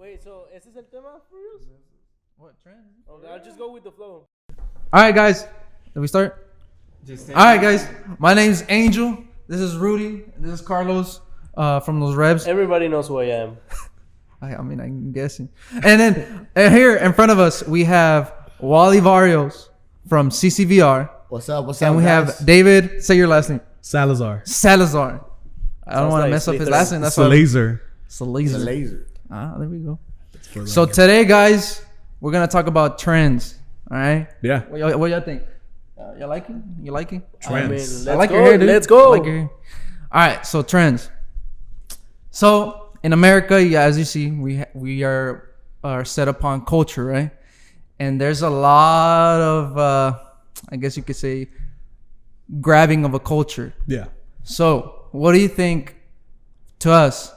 Wait, so ¿ese es el tema for real? What trend? Okay, I'll just go with the flow. All right, guys. Did we start? All right, guys. My name's Angel. This is Rudy. This is Carlos from those Revs. Everybody knows who I am. I mean, I'm guessing. And then here in front of us, we have Wally Barrios from CCVR. What's up? What's And up? we guys? have David. Say your last name. Salazar. Salazar. I don't want to mess up his last name. That's why. Salazar. Salazar. Laser. Ah, there we go. So today, guys, we're gonna talk about trends. All right. Yeah. What y'all think? You like it? You like it? Trends. I mean, I like let's your go. hair, dude. Let's go. I like your hair. All right. So trends. So in America, yeah, as you see, we are set upon culture, right? And there's a lot of, I guess you could say, grabbing of a culture. Yeah. So what do you think to us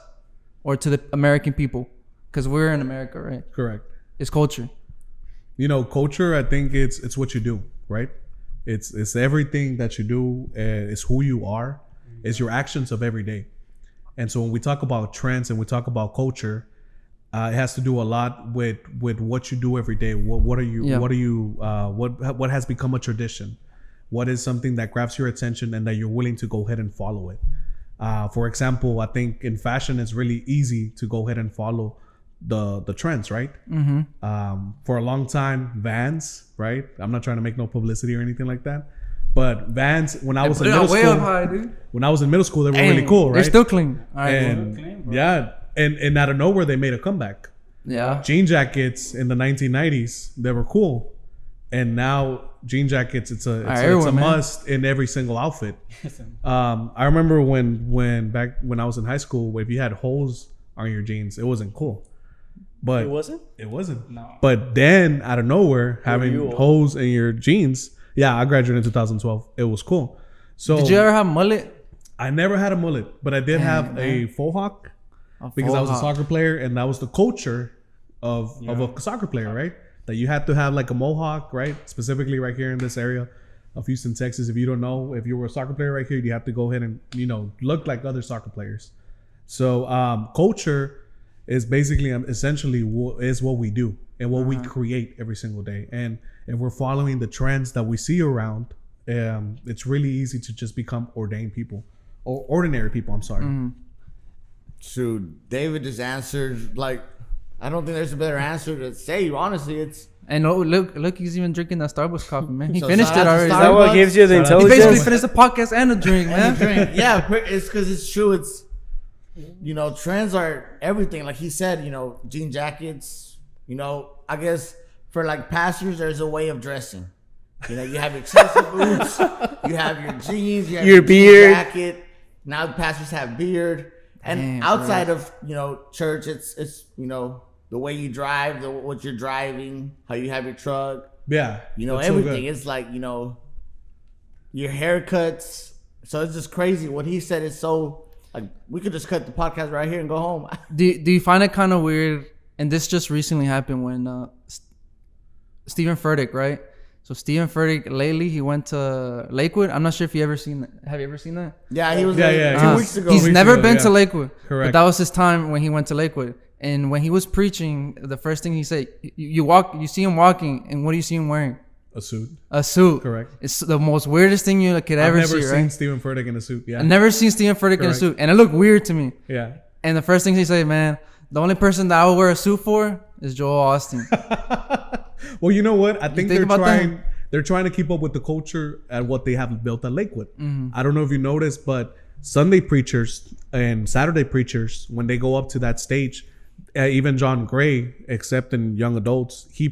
or to the American people? Because we're in America, right? Correct. It's culture. You know, culture, I think it's what you do, right? It's everything that you do. It's who you are. It's your actions of every day. And so when we talk about trends and we talk about culture, it has to do a lot with what you do every day. What are you? Yeah. What has become a tradition? What is something that grabs your attention and that you're willing to go ahead and follow it? For example, I think in fashion, it's really easy to go ahead and follow the trends, right? Mm-hmm. For a long time, Vans, right? I'm not trying to make no publicity or anything like that, but Vans, when I was in middle way school, up high, dude. when I was in middle school, they were really cool, right? They're still clean. All right. And yeah, and out of nowhere, they made a comeback. Yeah. Jean jackets in the 1990s, they were cool, and now jean jackets, it's a must in every single outfit. I remember when I was in high school, if you had holes on your jeans, it wasn't cool. But It wasn't? It wasn't. No. But then out of nowhere, having you? holes in your jeans. Yeah, I graduated in 2012. It was cool. So Did you ever have mullet? I never had a mullet, but I did have a faux hawk because I was a soccer player, and that was the culture of a soccer player, right? That you had to have like a mohawk, right? Specifically right here in this area of Houston, Texas. If you don't know, if you were a soccer player right here, you have to go ahead and, look like other soccer players. So culture is basically essentially is what we do and what we create every single day. And if we're following the trends that we see around, it's really easy to just become ordained people or ordinary people. I'm sorry. Shoot, David just answered like, I don't think there's a better answer to say. Honestly, it's. And look, he's even drinking that Starbucks coffee, man. He So finished it shout out to already. Is that what gives you the He intelligence? basically finished the podcast and a drink, man. Yeah, it's because it's true. It's, trends are everything. Like he said, jean jackets. I guess for like pastors, there's a way of dressing. You have your Chelsea boots, you have your jeans, you have Your jean beard. jacket. Now pastors have beard, and Damn, outside of church, it's the way you drive, what you're driving, how you have your truck. Yeah. that's so Everything. good. It's like your haircuts. So it's just crazy. What he said is so like we could just cut the podcast right here and go home. Do you find it kind of weird? And this just recently happened when Stephen Furtick, right? So Stephen Furtick lately he went to Lakewood. I'm not sure if you ever seen that. Have you ever seen that? Yeah, he was Yeah, like yeah, 2 weeks ago. He's weeks never ago, been yeah. to Lakewood. Correct. But that was his time when he went to Lakewood. And when he was preaching, the first thing he said, you see him walking, and what do you see him wearing? A suit. A suit. Correct. It's the most weirdest thing you could I've ever never see, seen right? Stephen Furtick in a suit. Yeah. I've never seen Stephen Furtick in a Correct. suit, and it looked weird to me. Yeah. And the first thing he said, man, the only person that I would wear a suit for is Joel Austin. Well, you know what? I think think about that? they're trying to keep up with the culture and what they have built at Lakewood. Mm-hmm. I don't know if you noticed, but Sunday preachers and Saturday preachers, when they go up to that stage, even John Gray, except in young adults, he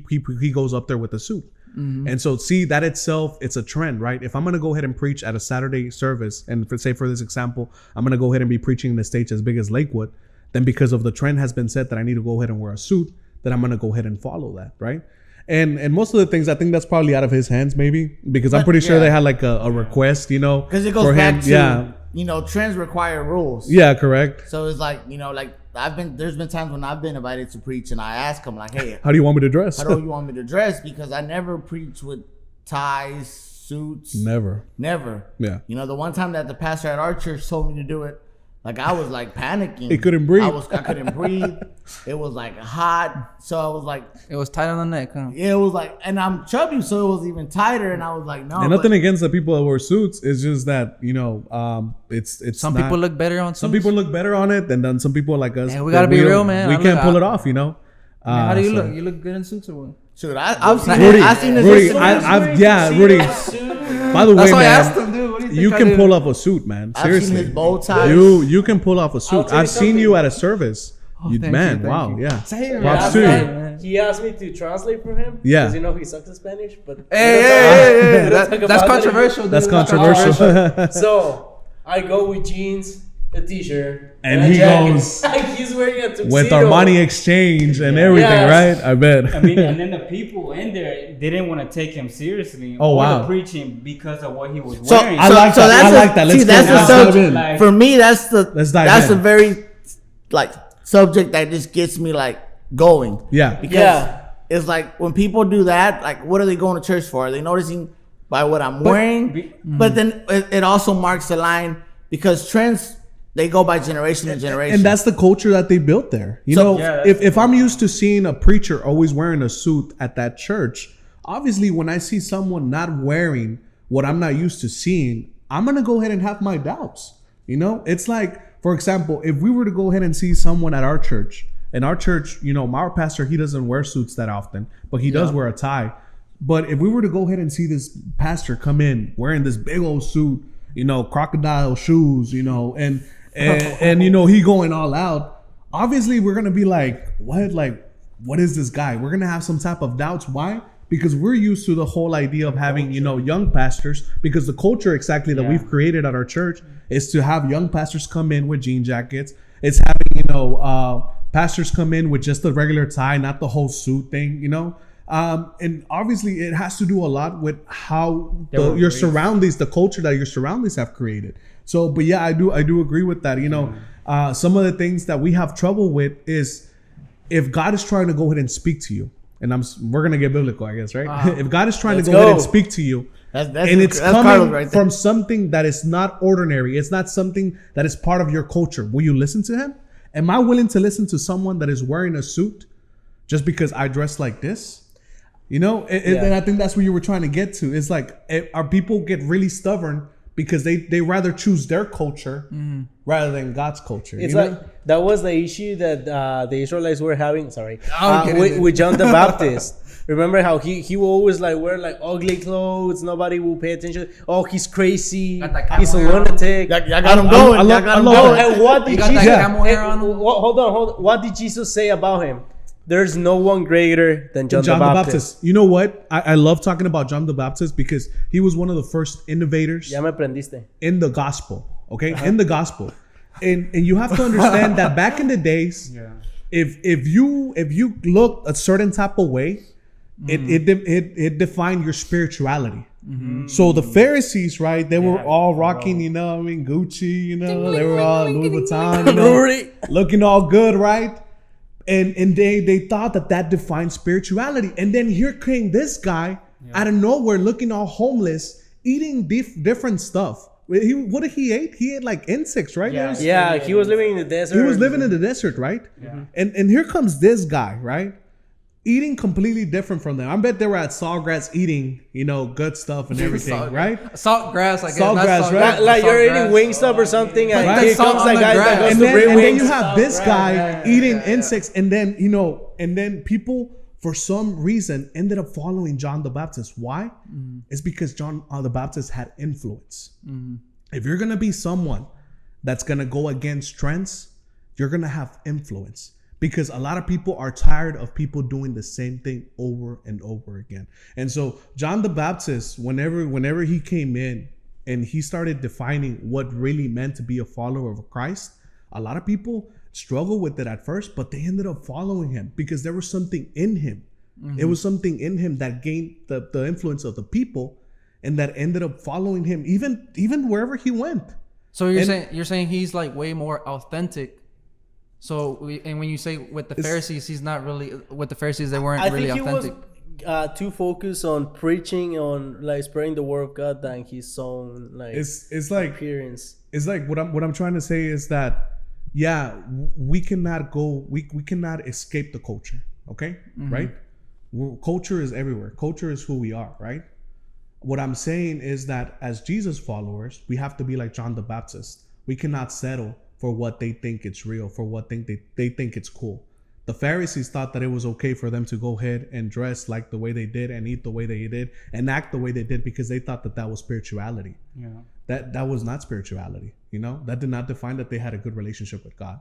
goes up there with a suit. Mm-hmm. And so see that itself, it's a trend, right? If I'm going to go ahead and preach at a Saturday service, and for this example, I'm going to go ahead and be preaching in a stage as big as Lakewood, then because of the trend has been set that I need to go ahead and wear a suit, then I'm going to go ahead and follow that, right? And most of the things, I think that's probably out of his hands, maybe, because I'm pretty sure they had like a request, because it goes for back him. to trends require rules. Yeah, correct. So it's like there's been times when I've been invited to preach and I ask him like, hey, How do you want me to dress? how do you want me to dress? Because I never preach with ties, suits. Never. Never. Yeah. The one time that the pastor at our church told me to do it, Like I was like panicking. He couldn't breathe. I couldn't breathe. It was like hot. So I was like, It was tight on the neck, huh? yeah, it was like, and I'm chubby, so it was even tighter. And I was like, no. And nothing against the people that wear suits. It's just that, you know, it's Some not, people look better on suits. Some people look better on it, and then some people like us. Man, we gotta be real, man. We I can't look- pull it off, you know. Man, how do you so- look? You look good in suits or what? Shoot, I've seen Rudy, I've seen this. Rudy, suit. Rudy. By the way, That's why I man, asked him, dude. What do you think you I can did? pull off a suit, man. I've seen Seriously, his bow tie. you can pull off a suit. tell you I've seen you something. at a service. You, thank man, you, wow, thank you. yeah. Say it, Props man. to you. Man. He asked me to translate for him. Yeah. Because you know he sucks in Spanish. But Hey, Let's talk that's about it. controversial. Dude. That's controversial. So I go with jeans, a t-shirt, And a he jacket. goes He's wearing a tuxedo. With Armani exchange and everything, Yes. right? I bet. I mean, and then the people in there didn't want to take him seriously Oh, or wow. the preaching because of what he was So, wearing. I like that. I like that. Let's see, go. that's the Let's dive subject. in. Like- For me, that's Let's dive that's in. a very like subject that just gets me like going. Yeah. Because Yeah. it's like when people do that, like what are they going to church for? Are they noticing by what I'm wearing? But then it also marks the line because trends, they go by generation to generation. And that's the culture that they built there. You So- know, Yeah, that's if I'm used to seeing a preacher always wearing a suit at that church, obviously when I see someone not wearing what I'm not used to seeing, I'm going to go ahead and have my doubts. You know, it's like, for example, if we were to go ahead and see someone at our church, and our church, you know, our pastor, he doesn't wear suits that often, but he does wear a tie. But if we were to go ahead and see this pastor come in wearing this big old suit, you know, crocodile shoes, you know, and you know, he going all out, obviously we're going to be like, what is this guy? We're going to have some type of doubts. Why? Because we're used to the whole idea of having, you know, young pastors, because the culture exactly that we've created at our church is to have young pastors come in with jean jackets. It's having, you know, pastors come in with just the regular tie, not the whole suit thing, you know. And obviously it has to do a lot with how your surroundings, the culture that your surroundings have created. So, but yeah, I do agree with that. You know, some of the things that we have trouble with is if God is trying to go ahead and speak to you, and we're gonna get biblical, I guess, right? If God is trying to go ahead and speak to you, that's and it's Carlos coming right there. from something that is not ordinary, it's not something that is part of your culture, will you listen to him? Am I willing to listen to someone that is wearing a suit just because I dress like this? You know, and I think that's where you were trying to get to. It's like, our people get really stubborn because they rather choose their culture rather than God's culture. It's you know? like that was the issue that the Israelites were having. Sorry, I'll get into it. with John the Baptist. Remember how he will always like wear like ugly clothes. Nobody will pay attention. Oh, he's crazy. Got that He's a camel hair on. lunatic. Y'all got him going. I love- Y'all got him I love going. that. And what You did got that Jesus? camel hair on him? Hold on. What did Jesus say about him? There's no one greater than John the Baptist. You know what? I love talking about John the Baptist because he was one of the first innovators Ya me prendiste. in the gospel. Okay, in the gospel, and you have to understand that back in the days, if you looked a certain type of way, it defined your spirituality. So the Pharisees, right? They were all rocking, you know, I mean, Gucci, you know, they were all Louis Vuitton, you know, looking all good, right? And they thought that defined spirituality. And then here came this guy out of nowhere, looking all homeless, eating different stuff. What did he eat? He ate like insects, right? Yeah. Yeah, he was living in the desert. He was living in the desert, right? Yeah. And here comes this guy, right? Eating completely different from them. I bet they were at Sawgrass eating, you know, good stuff and everything, right? Saltgrass, I guess. Saltgrass, right? Like you're eating Saltgrass. Wingstop or something, and Right. here Salt comes on that the guy that grass. goes And to then, bring and then wings. you have this guy yeah, eating yeah. insects, and then, you know, and then people for some reason ended up following John the Baptist. Why? It's because John the Baptist had influence. If you're gonna be someone that's gonna go against trends, you're gonna have influence. Because a lot of people are tired of people doing the same thing over and over again. And so John the Baptist, whenever he came in and he started defining what really meant to be a follower of Christ, a lot of people struggled with it at first, but they ended up following him because there was something in him. It was something in him that gained the influence of the people and that ended up following him even wherever he went. So you're saying he's like way more authentic. So and when you say with the Pharisees, he's not really with the Pharisees. They weren't I really think he authentic. was too focused on preaching, on like spreading the word of God than his own like It's like appearance. It's like what I'm trying to say is that we cannot escape the culture, okay? Right? Culture is everywhere. Culture is who we are, right? What I'm saying is that as Jesus followers, we have to be like John the Baptist. We cannot settle for what they think it's real, for what they think it's cool. The Pharisees thought that it was okay for them to go ahead and dress like the way they did and eat the way they did and act the way they did because they thought that was spirituality. Yeah. That was not spirituality, you know? That did not define that they had a good relationship with God.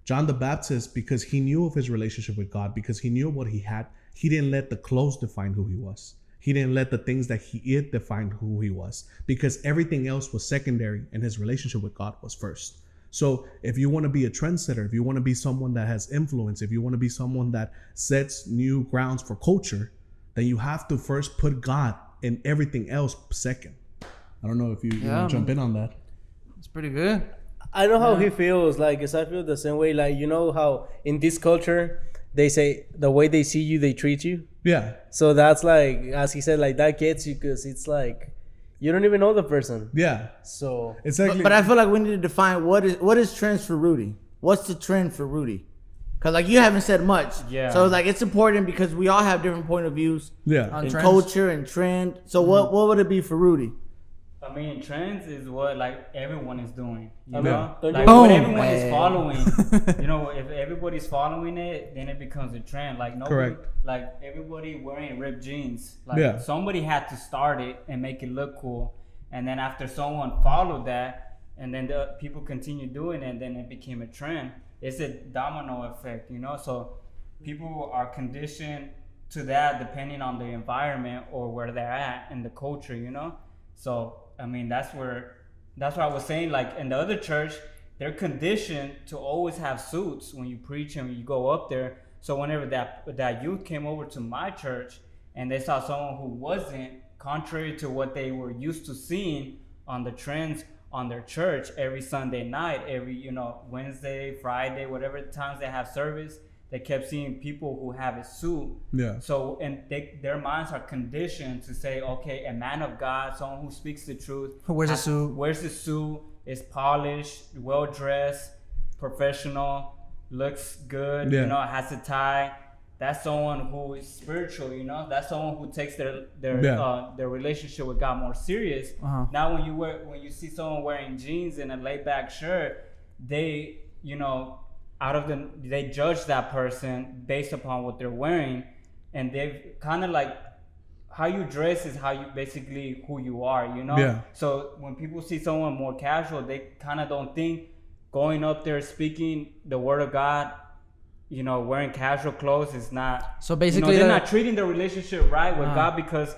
John the Baptist, because he knew of his relationship with God, because he knew what he had, he didn't let the clothes define who he was. He didn't let the things that he ate define who he was, because everything else was secondary and his relationship with God was first. So if you want to be a trendsetter, if you want to be someone that has influence, if you want to be someone that sets new grounds for culture, then you have to first put God and everything else second. I don't know if you want to jump in on that. It's pretty good. I know how he feels, like, because I feel the same way. Like, you know how in this culture, they say the way they see you, they treat you. Yeah. So that's like, as he said, like that gets you because it's like, you don't even know the person. Yeah. So it's like, but I feel like we need to define what is trends for Rudy. What's the trend for Rudy? Because like you haven't said much. Yeah. So like it's important because we all have different point of views. Yeah. In culture and trend. So what would it be for Rudy? I mean, trends is what like everyone is doing. You know? know, like Boom, what everyone man. is following. You know, if everybody's following it, then it becomes a trend. Like nobody, correct. like everybody wearing ripped jeans. Like somebody had to start it and make it look cool, and then after someone followed that, and then the people continue doing it, and then it became a trend. It's a domino effect, you know. So people are conditioned to that depending on the environment or where they're at in the culture, you know. So I mean, that's what I was saying. Like in the other church, they're conditioned to always have suits when you preach and when you go up there. So whenever that youth came over to my church and they saw someone who wasn't contrary to what they were used to seeing on the trends on their church every Sunday night, every Wednesday, Friday, whatever times they have service, they kept seeing people who have a suit. Yeah. So, and their minds are conditioned to say, okay, a man of God, someone who speaks the truth. Who wears a suit. Wears the suit, is polished, well-dressed, professional, looks good, has a tie. That's someone who is spiritual, That's someone who takes their relationship with God more serious. Uh-huh. Now, when you see someone wearing jeans and a laid-back shirt, they, they judge that person based upon what they're wearing, and they've kind of like how you dress is how you basically who you are, Yeah. So when people see someone more casual, they kind of don't think going up there speaking the word of God, wearing casual clothes is not. So basically, they're not treating their relationship right with God because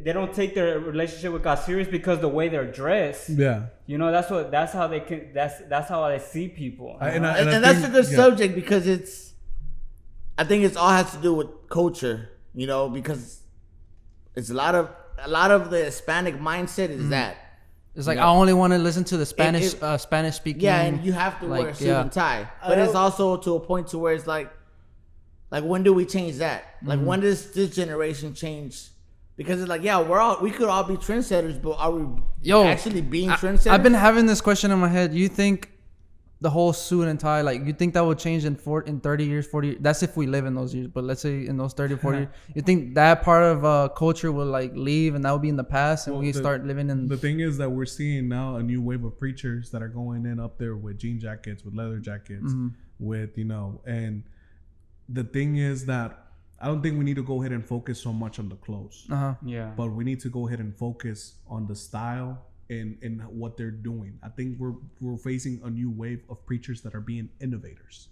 they don't take their relationship with God serious because the way they're dressed. Yeah. That's how they can. That's how they see people. And that's a good subject because I think it's all has to do with culture, because it's a lot of the Hispanic mindset is that. It's like I only want to listen to the Spanish speaking. Yeah, and you have to wear a suit and tie. But it's also to a point to where it's like when do we change that? Like when does this generation change? Because it's like, we could all be trendsetters, but are we actually being trendsetters? I've been having this question in my head. You think the whole suit and tie, like, you think that will change in 30 years, 40 years? That's if we live in those years. But let's say in those 30 or 40 years, you think that part of culture will, like, leave and that will be in the past and we start living in... The thing is that we're seeing now a new wave of preachers that are going in up there with jean jackets, with leather jackets, with, and the thing is that I don't think we need to go ahead and focus so much on the clothes. Yeah. But we need to go ahead and focus on the style and what they're doing. I think we're facing a new wave of preachers that are being innovators,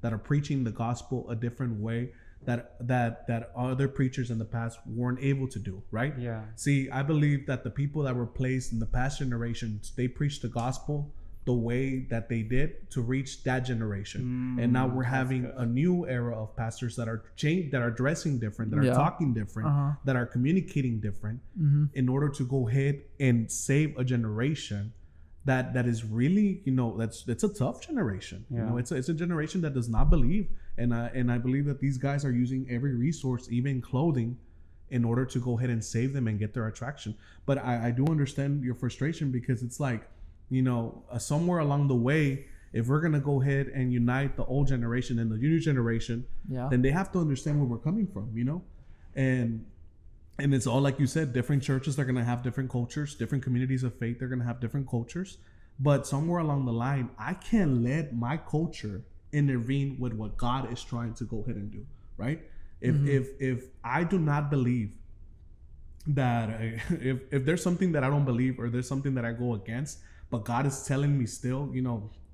that are preaching the gospel a different way that other preachers in the past weren't able to do, right? Yeah. See, I believe that the people that were placed in the past generations, they preached the gospel the way that they did to reach that generation. And now we're having a new era of pastors that are dressing different, that are talking different, that are communicating different in order to go ahead and save a generation that is really, it's a tough generation. It's a generation that does not believe. And I believe that these guys are using every resource, even clothing, in order to go ahead and save them and get their attraction. But I do understand your frustration because it's like, somewhere along the way, if we're gonna go ahead and unite the old generation and the new generation, then they have to understand where we're coming from, and it's all like you said. Different churches are gonna have different cultures. Different communities of faith, they're gonna have different cultures. But somewhere along the line, I can't let my culture intervene with what God is trying to go ahead and do, right? If I do not believe that if there's something that I don't believe, or there's something that I go against, but God is telling me still,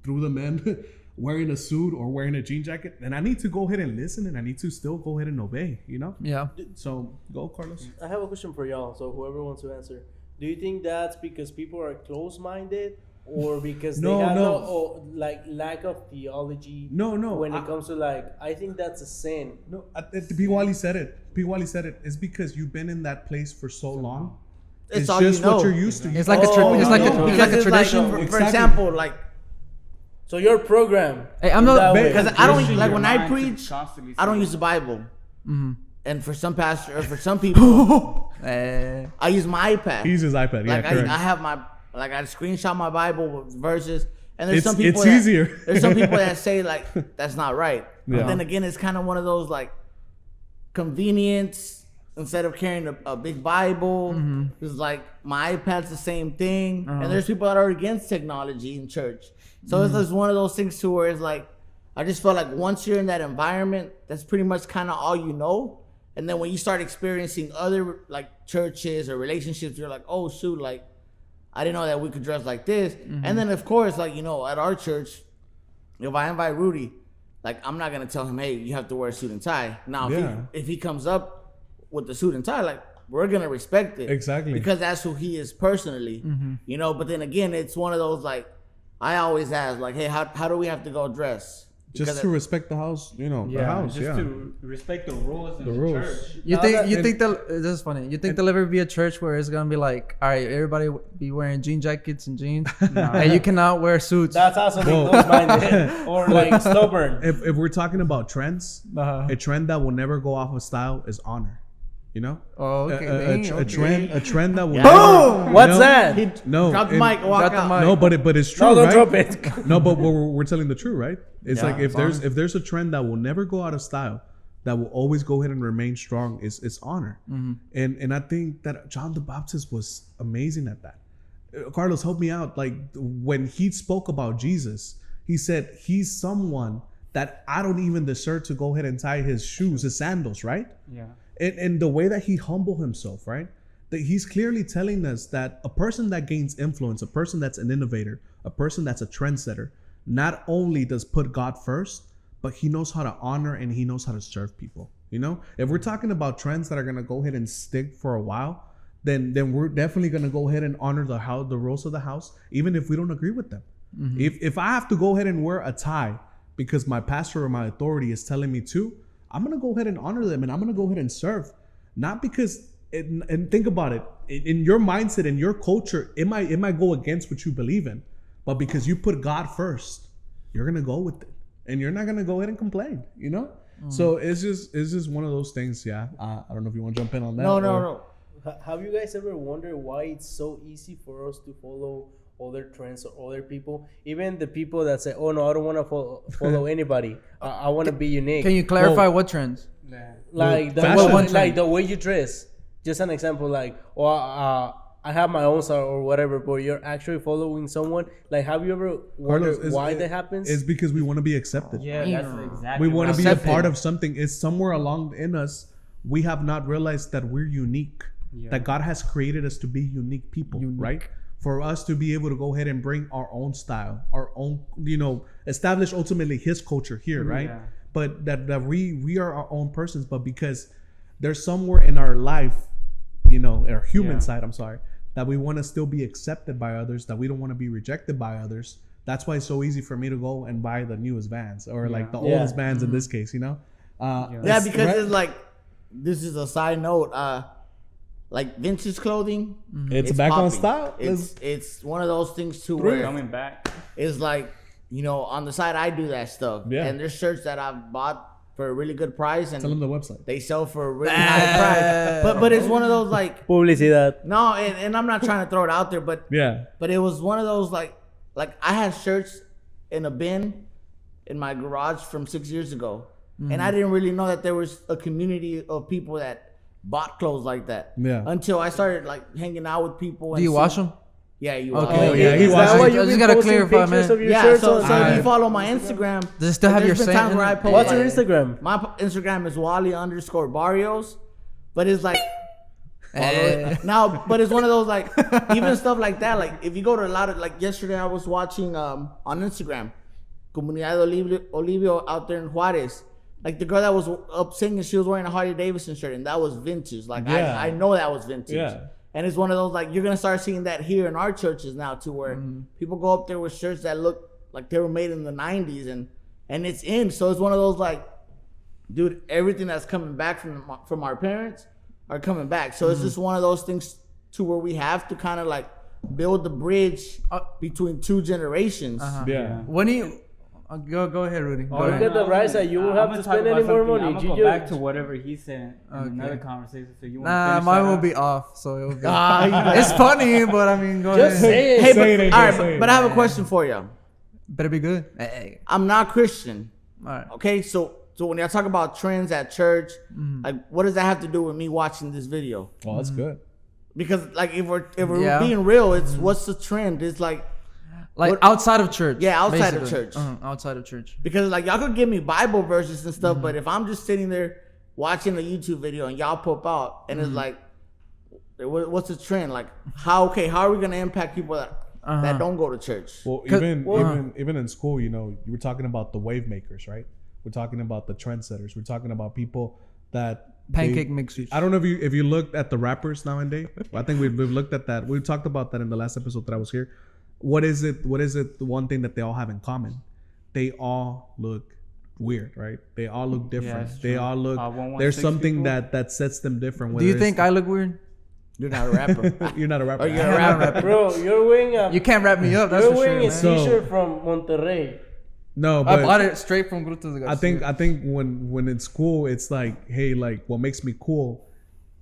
through the men wearing a suit or wearing a jean jacket, then I need to go ahead and listen, and I need to still go ahead and obey, Yeah. So go, Carlos. I have a question for y'all. So whoever wants to answer, do you think that's because people are close-minded, or because they have lack of theology? No. When it comes to I think that's a sin. No, P. Wally said it. It's because you've been in that place for so long. It's all just you know. what you're used to. It's like a tradition. For example, So you're programmed. Hey, I'm not because I don't Pushing your when I mind to preach, constantly I don't say- use the Bible. And for some pastors, or for some people, I use my iPad. He uses iPad. Yeah, correct. I have I screenshot my Bible with verses, and there's some people it's easier. There's some people that say that's not right. Yeah. But then again, it's kind of one of those convenience. Instead of carrying a big Bible, it's my iPad's the same thing. And there's people that are against technology in church. So it's just one of those things too, where it's I just feel like once you're in that environment, that's pretty much kind of all you know. And then when you start experiencing other churches or relationships, you're like, oh shoot, I didn't know that we could dress like this. And then of course, at our church, if I invite Rudy, I'm not gonna tell him, hey, you have to wear a suit and tie. Now, if he comes up with the suit and tie, we're gonna respect it. Exactly. Because that's who he is personally. But then again, it's one of those I always ask, hey, how do we have to go dress? Just to respect the house, the house. Just to respect the rules in the rules. church. You think this is funny? You think there'll ever be a church where it's gonna be all right, everybody be wearing jean jackets and jeans, and you cannot wear suits? That's also close-minded or stubborn. If we're talking about trends, a trend that will never go off of style is honor. Oh, okay. A trend that will. Boom! What's that? No, Drop the mic, walk out. No, but it's true, No, don't right? drop it. No, but we're telling the truth, right? It's Yeah, if there's a trend that will never go out of style, that will always go ahead and remain strong, is honor. And I think that John the Baptist was amazing at that. Carlos, help me out. When he spoke about Jesus, he said he's someone that I don't even deserve to go ahead and tie his shoes, his sandals, right? Yeah. And the way that he humbled himself, right? That he's clearly telling us that a person that gains influence, a person that's an innovator, a person that's a trendsetter, not only does put God first, but he knows how to honor and he knows how to serve people. If we're talking about trends that are gonna go ahead and stick for a while, then we're definitely gonna go ahead and honor the rules of the house, even if we don't agree with them. If I have to go ahead and wear a tie because my pastor or my authority is telling me to, I'm going to go ahead and honor them, and I'm going to go ahead and serve. Not because, and think about it, in your mindset, in your culture, it might go against what you believe in, but because you put God first, you're going to go with it. And you're not going to go ahead and complain, So it's just one of those things, yeah. I don't know if you want to jump in on that. No. Have you guys ever wondered why it's so easy for us to follow other trends or other people, even the people that say, oh no, I don't want to follow anybody, I want to be unique? Can you clarify what trends? The way you dress, just an example, I have my own style or whatever, but you're actually following someone. Have you ever wondered why that happens? It's because we want to be accepted. Yeah, that's exactly. We want to be a part of something. It's somewhere along in us, we have not realized that we're unique, that God has created us to be unique people, right? For us to be able to go ahead and bring our own style, our own, establish ultimately his culture here, right? Yeah. But that we are our own persons, but because there's somewhere in our life, our human side, that we want to still be accepted by others, that we don't want to be rejected by others. That's why it's so easy for me to go and buy the newest Vans or the oldest Vans in this case, because it's this is a side note. Vintage clothing, it's back popping. on style. It's one of those things too where coming back. It's on the side I do that stuff. Yeah. And there's shirts that I've bought for a really good price, and tell them the website. They sell for a really high price. But it's one of those publicidad. No, and I'm not trying to throw it out there, but yeah. But it was one of those like I had shirts in a bin in my garage from 6 years ago, and I didn't really know that there was a community of people that bought clothes like that. Yeah. Until I started like hanging out with people. Do you wash them? Yeah, you Okay. wash. Oh, yeah, he Is that washes. why I you've just been gotta posting clarify, pictures man. of your Yeah, shirts so on if you follow my Instagram, Does it still have there's your been times where I scent? post, What's like, your Instagram? My Instagram is Wally_Barrios, but it's like now, but it's one of those like even stuff like that. Like if you go to a lot of like yesterday, I was watching on Instagram, Comunidad Olivio out there in Juarez. Like the girl that was up singing, she was wearing a Harley Davidson shirt, and that was vintage. Like Yeah. I know that was vintage. Yeah. And it's one of those like you're gonna start seeing that here in our churches now too, where people go up there with shirts that look like they were made in the '90s, and it's in. So it's one of those like, dude, everything that's coming back from our parents are coming back. So it's just one of those things to where we have to kind of like build the bridge between two generations. Yeah. When you go ahead, Rudy. Go Look ahead. at the price that you won't have to spend any more money. I'm gonna go back to whatever he said in another conversation. So you want Nah, finish mine that will up? be off, so it'll be. It's funny, but I mean, go Just ahead. say it. Hey, Say it, but, Angel, all right, say it. but I have a question for you. Better be good. Hey. I'm not Christian. All right. Okay, so when y'all talk about trends at church, like what does that have to do with me watching this video? Oh, that's good. Because like if we're Yeah. being real, it's what's the trend? It's like Outside of church. Yeah, outside of basically. church. Outside of church. because like y'all could give me Bible verses and stuff, but if I'm just sitting there watching a YouTube video and y'all pop out and it's like, what's the trend? Like how are we gonna impact people that don't go to church? Well, 'Cause- even in school, you know, you were talking about the wave makers, right? We're talking about the trendsetters. We're talking about people that Pancake mixers. I don't know if you looked at the rappers nowadays. I think we've looked at that. We talked about that in the last episode that I was here. What is it? The one thing that they all have in common? They all look weird, right? They all look different. it's They true. all look. 116 There's something people. that sets them different. Do you think I look weird? You're not a rapper. you're not a rapper? Or you're a rapper. Bro, you're wearing a You can't wrap me up. That's you're for wearing sure, a man. t-shirt from Monterrey. No, I but bought it straight from Grutas de I Garcia. think when in school, it's like, hey, like what makes me cool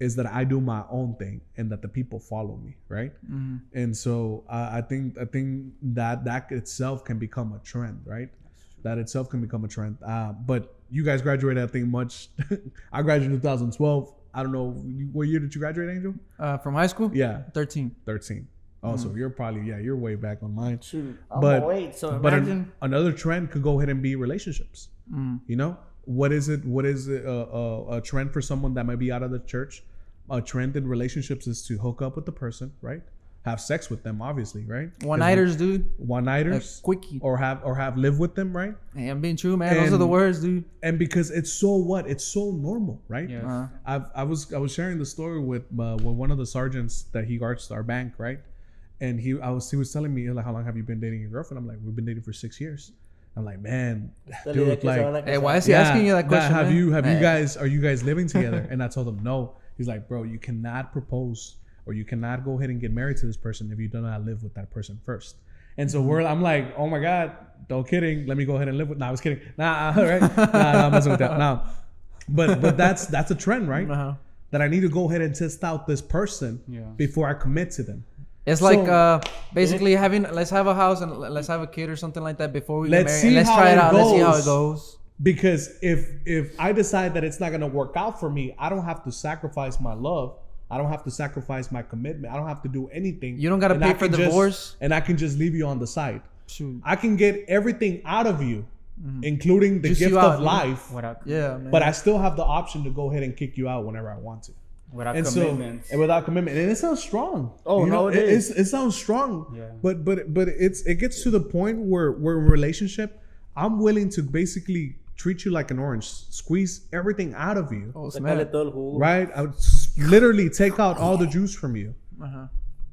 is that I do my own thing and that the people follow me, right? And so I think that itself can become a trend, right? That itself can become a trend. But you guys graduated, I think, much. I graduated in 2012. I don't know, what year did you graduate, Angel? From high school? Yeah, 13. 13. Oh, so you're probably, you're way back on mine. Shoot, But- wait. So But imagine. another trend could go ahead and be relationships. You know, what is it? What is a trend for someone that might be out of the church? A trend in relationships is to hook up with the person, right? Have sex with them, obviously, right? One-nighters, dude. One-nighters, Quickie. or have lived with them, right? Hey, I'm being true, man. Those are the words, dude. And because it's so normal, right? Yeah. I was sharing the story with one of the sergeants that he guards our bank, right? And he was telling me, like, how long have you been dating your girlfriend? I'm like, we've been dating for 6 years. I'm like, man, dude, like, Hey, why is he asking you that question? Have man? you Hey. guys, are you guys living together? And I told him no. He's like, bro, you cannot propose or you cannot go ahead and get married to this person if you do not live with that person first. And so I'm like, oh my God, don't kidding. Let me go ahead and live with. Nah, I was kidding. Nah, all right. Nah, I'm messing with that. Nah, but that's a trend, right? That I need to go ahead and test out this person before I commit to them. It's like basically let's have a house and let's have a kid or something like that before we get Let's married. And let's see try how it it out. Let's see how it goes. goes. Because if I decide that it's not gonna work out for me, I don't have to sacrifice my love. I don't have to sacrifice my commitment. I don't have to do anything. You don't gotta And pay I for can divorce. and I can just leave you on the side. Shoot. I can get everything out of you, including the Just gift you of out, life. Yeah, man. But I still have the option to go ahead and kick you out whenever I want to. Without And commitments. so, and without commitment, and it sounds strong. Oh, You no, know, it is. It sounds strong. Yeah. But it gets to the point where in relationship, I'm willing to basically treat you like an orange, squeeze everything out of you, Oh, snap. Sacarle todo el jugo. right? I would literally take out all the juice from you,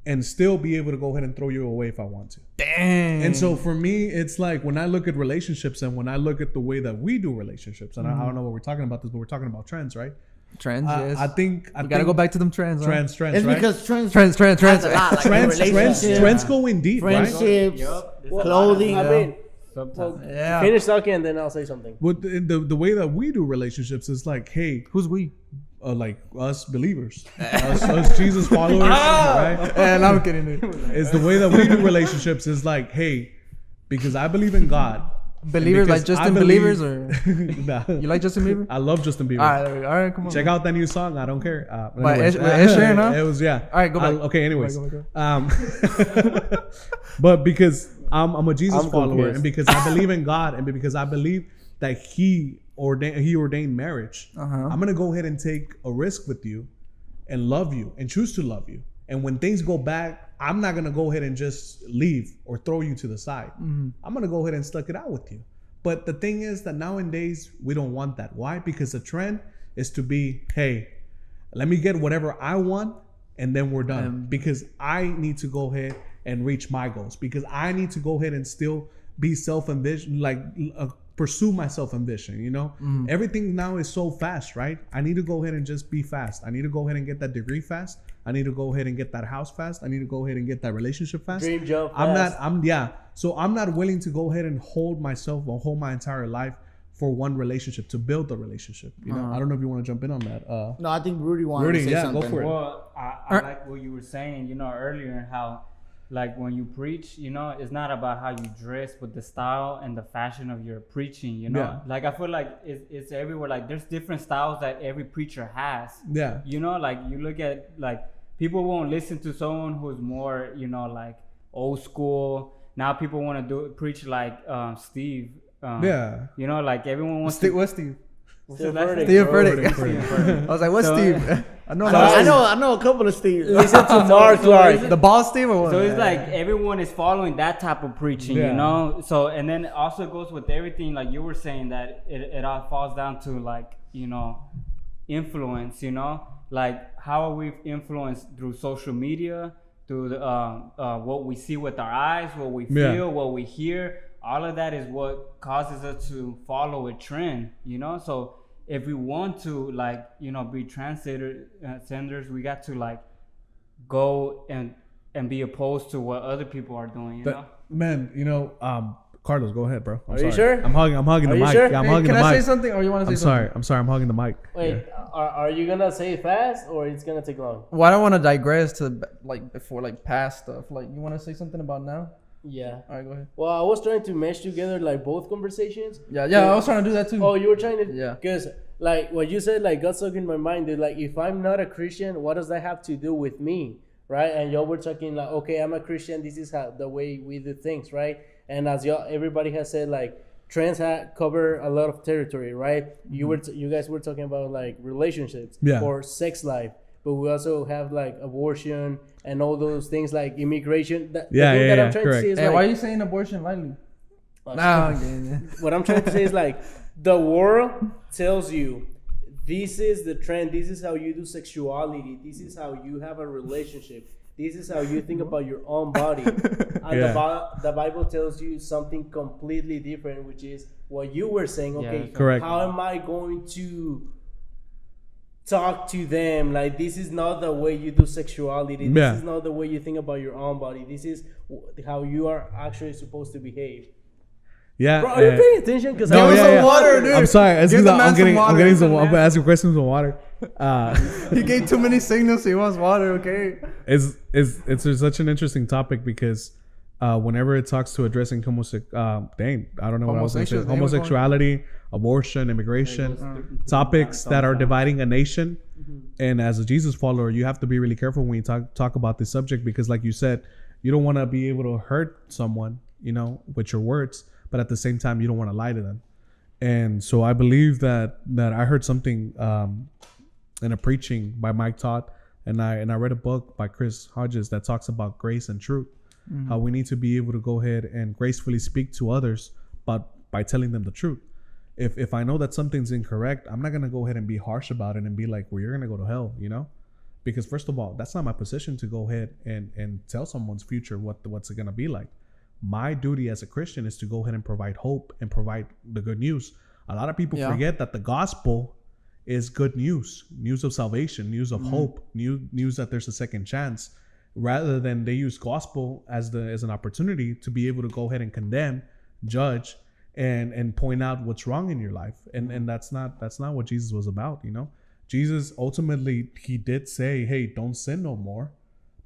and still be able to go ahead and throw you away if I want to. Dang. And so for me, it's like when I look at relationships and when I look at the way that we do relationships, and I don't know what we're talking about this, but we're talking about trends, right? trends, yes. I think we gotta go back to them trends. huh? trends, It's right? because trends Trends. has a lot, like Trends go in deep, right? friendships, Yup. clothing. I mean, Sometimes. Yeah. finish talking and then I'll say something. But the way that we do relationships is like, hey, Who's we? like us believers, us Jesus followers, right? And I'm kidding. It's the way that we do relationships is like, hey, because I believe in God. Believers like Justin Believers or Nah. you like Justin Bieber? I love Justin Bieber. All right, come on. Check out that new song. I don't care. But Anyways, Ed Sheeran, huh? it was yeah. All right, go back. Okay, anyways, Go back. but because I'm a Jesus follower, confused. and because I believe in God, and because I believe that He ordained marriage, I'm gonna go ahead and take a risk with you, and love you, and choose to love you. And when things go bad, I'm not gonna go ahead and just leave or throw you to the side. I'm gonna go ahead and stuck it out with you. But the thing is that nowadays we don't want that. Why? Because the trend is to be, hey, let me get whatever I want and then we're done. Because I need to go ahead and reach my goals. Because I need to go ahead and still be self-ambition, like pursue my self-ambition, you know? Everything now is so fast, right? I need to go ahead and just be fast. I need to go ahead and get that degree fast. I need to go ahead and get that house fast. I need to go ahead and get that relationship fast. Dream job fast. So I'm not willing to go ahead and hold my entire life for one relationship, to build a relationship. You know, I don't know if you want to jump in on that. No, I think Rudy wanted to say something. Go for it. Well, I like what you were saying, you know, earlier, how like when you preach, you know, it's not about how you dress, but the style and the fashion of your preaching, you know. Yeah. Like I feel like it's everywhere. Like there's different styles that every preacher has. Yeah. You know, like you look at, like, people won't listen to someone who's more, you know, like old school. Now people want to preach like Steve. Yeah. You know, like everyone wants Steve, what's Steve? Steve Furtick. I was like, what's Steve? I know. I know a couple of Steve. Listen to Mark Clark. The ball Steve or what? So it's like everyone is following that type of preaching, you know? So, and then it also goes with everything, like you were saying, that it all falls down to, like, you know, influence, you know? Like, how are we influenced through social media, through the, what we see with our eyes, what we feel, what we hear. All of that is what causes us to follow a trend, you know? So if we want to, like, you know, be transgenders, we got to, like, go and be opposed to what other people are doing, you know? Man, you know, Carlos, go ahead, bro. Are you sure? I'm hugging the mic. Sure? Yeah, I'm hugging the mic. Can I say something, or you want to say something? I'm sorry. I'm hugging the mic. Wait, are you gonna say it fast or it's gonna take long? Well, I don't want to digress to like before, like past stuff. Like, you want to say something about now? Yeah. All right, go ahead. Well, I was trying to mesh together like both conversations. Yeah, I was trying to do that too. Oh, you were trying to? Yeah. Because like what you said, like got stuck in my mind. Dude, like, if I'm not a Christian, what does that have to do with me, right? And y'all were talking like, okay, I'm a Christian. This is how the way we do things, right? And as everybody has said, like, trans cover a lot of territory, right? You guys were talking about like relationships or sex life, but we also have like abortion and all those things, like immigration. The thing that I'm trying to say is, Hey, like, why are you saying abortion lightly? What I'm trying to say is, like, the world tells you this is the trend, this is how you do sexuality, this is how you have a relationship, this is how you think about your own body. And the Bible tells you something completely different, which is what you were saying. Okay, correct. How am I going to talk to them? Like, this is not the way you do sexuality. This is not the way you think about your own body. This is how you are actually supposed to behave. Yeah. Bro, are you paying attention? Because Give us some water, dude. I'm sorry. Give the man I'm getting some water. I'm asking questions on water. He gave too many signals. He wants water. Okay. It's such an interesting topic because whenever it talks to addressing homosexuality, abortion, immigration, topics that are dividing a nation. And as a Jesus follower, you have to be really careful when you talk about this subject, because like you said, you don't want to be able to hurt someone, you know, with your words, but at the same time, you don't want to lie to them. And so I believe that I heard something in a preaching by Mike Todd, and I read a book by Chris Hodges that talks about grace and truth, how we need to be able to go ahead and gracefully speak to others, but by telling them the truth. If I know that something's incorrect, I'm not going to go ahead and be harsh about it and be like, well, you're going to go to hell, you know? Because first of all, that's not my position to go ahead and tell someone's future what's it going to be like. My duty as a Christian is to go ahead and provide hope and provide the good news. A lot of people forget that the gospel is good news of salvation, news of hope, news that there's a second chance, rather than they use gospel as an opportunity to be able to go ahead and condemn, judge, and point out what's wrong in your life. And that's not what Jesus was about, you know? Jesus ultimately, he did say, hey, don't sin no more.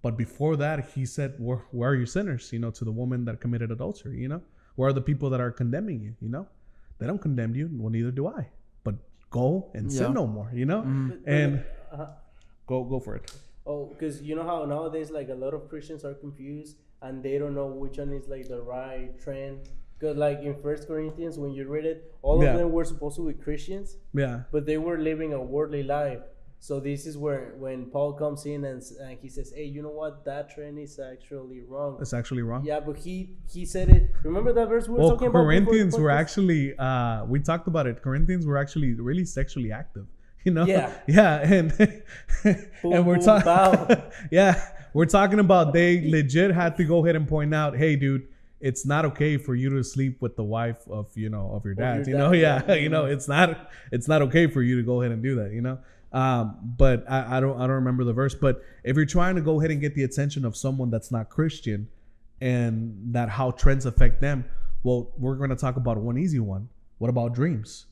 But before that, he said, where are your sinners? You know, to the woman that committed adultery, you know, where are the people that are condemning you? You know, they don't condemn you. Well, neither do I. But go and sin no more, you know, and go for it. Oh, because you know how nowadays, like, a lot of Christians are confused and they don't know which one is like the right trend. Because like in 1 Corinthians, when you read it, all of them were supposed to be Christians. Yeah. But they were living a worldly life. So this is where when Paul comes in and he says, hey, you know what? That trend is actually wrong. It's actually wrong. Yeah, but he said it. Remember that verse we were talking about? Corinthians were actually, we talked about it. Corinthians were actually really sexually active. You know? Yeah. And and we're talking, we're talking about they legit had to go ahead and point out, hey, dude, it's not okay for you to sleep with the wife of, you know, of your dad, you know? You know, it's not okay for you to go ahead and do that, you know? But I don't remember the verse, but if you're trying to go ahead and get the attention of someone that's not Christian and that how trends affect them, well, we're going to talk about one easy one. What about dreams?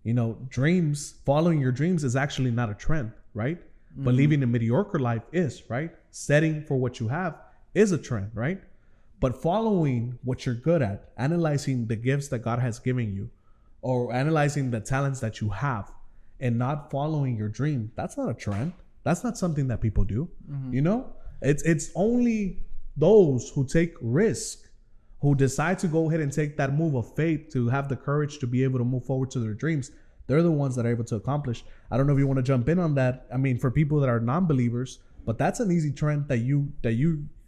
You know, dreams, following your dreams is actually not a trend, right? But living a mediocre life is, right? Setting for what you have is a trend, right? But following what you're good at, analyzing the gifts that God has given you, or analyzing the talents that you have, and not following your dream, that's not a trend. That's not something that people do. You know, it's only those who take risk, who decide to go ahead and take that move of faith, to have the courage to be able to move forward to their dreams. They're the ones that are able to accomplish. I don't know if you want to jump in on that. I mean, for people that are non-believers, but that's an easy trend that you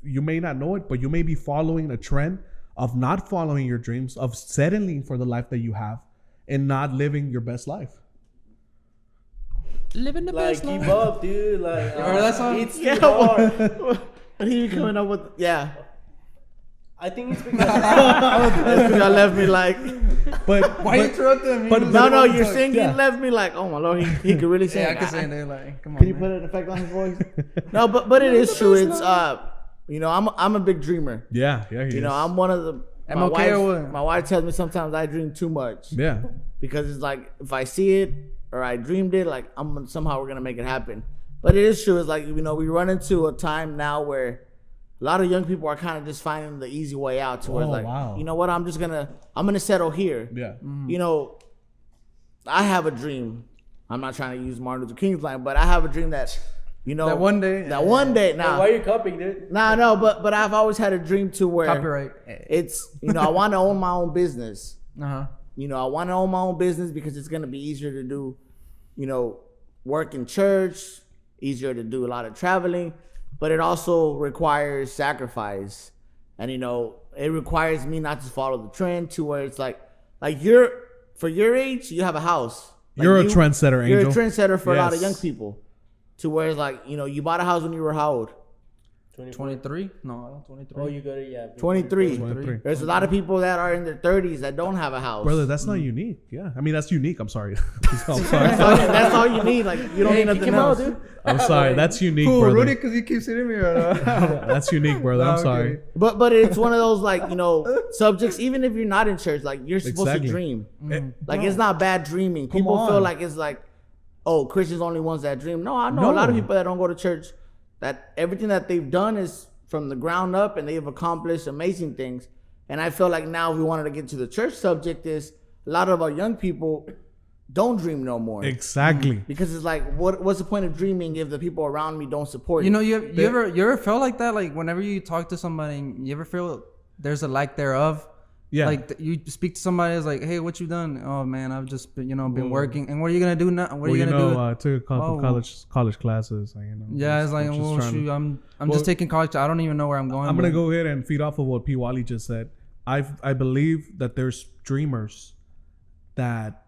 may not know it, but you may be following a trend of not following your dreams, of settling for the life that you have and not living your best life. Living the best life. Like, keep up, dude. Like, that song? It's too hard. What are you coming up with? Yeah. I think it's because y'all left me like. But why you interrupting me? But no, you're singing left me like, oh my Lord, he could really sing. Yeah, I can sing there. Like, come on. Can you put an effect on his voice? No, but it is true. It's you know, I'm a big dreamer. Yeah, you know, I'm one of the. My wife tells me sometimes I dream too much. Yeah. Because it's like if I see it or I dreamed it, like somehow we're gonna make it happen. But it is true. It's like, you know, we run into a time now where a lot of young people are kind of just finding the easy way out to where it's like, you know what, I'm gonna settle here. Yeah. You know, I have a dream. I'm not trying to use Martin Luther King's line, but I have a dream that, you know, that one day. Now, why are you copying, dude? No, but I've always had a dream to where Copyright. It's, you know, I want to own my own business. Uh-huh. You know, I want to own my own business because it's gonna be easier to do, you know, work in church, easier to do a lot of traveling. But it also requires sacrifice. And, you know, it requires me not to follow the trend to where it's like for your age, you have a house. Like you're a trendsetter, Angel. You're a trendsetter for a lot of young people. To where it's like, you know, you bought a house when you were how old? 23? No, 23. Oh, you got it, yeah. 23. There's a lot of people that are in their 30s that don't have a house. Brother, that's not unique. Yeah. I mean, that's unique. I'm sorry. That's all you need. Like, you don't need nothing else. Out, dude. I'm sorry. That's unique, cool, brother. Rudy, because you keep sitting me right now. That's unique, brother. I'm sorry. But it's one of those, like, you know, subjects, even if you're not in church, like, you're supposed to dream. Like, it's not bad dreaming. People feel like it's like, oh, Christians are only ones that dream. No, I know a lot of people that don't go to church, that everything that they've done is from the ground up and they've accomplished amazing things. And I feel like now if we wanted to get to the church subject is a lot of our young people don't dream no more. Exactly. Because it's like, what's the point of dreaming if the people around me don't support you? You know, you ever felt like that? Like whenever you talk to somebody, you ever feel there's a lack thereof? Yeah. Like you speak to somebody, it's like, hey, what you done? Oh man, I've just been, been working. And what are you gonna do now? What are you gonna do? I took a couple college classes. Yeah, it's like, well, shoot, I'm just taking college. I don't even know where I'm going. I'm gonna go ahead and feed off of what P. Wally just said. I believe that there's dreamers that.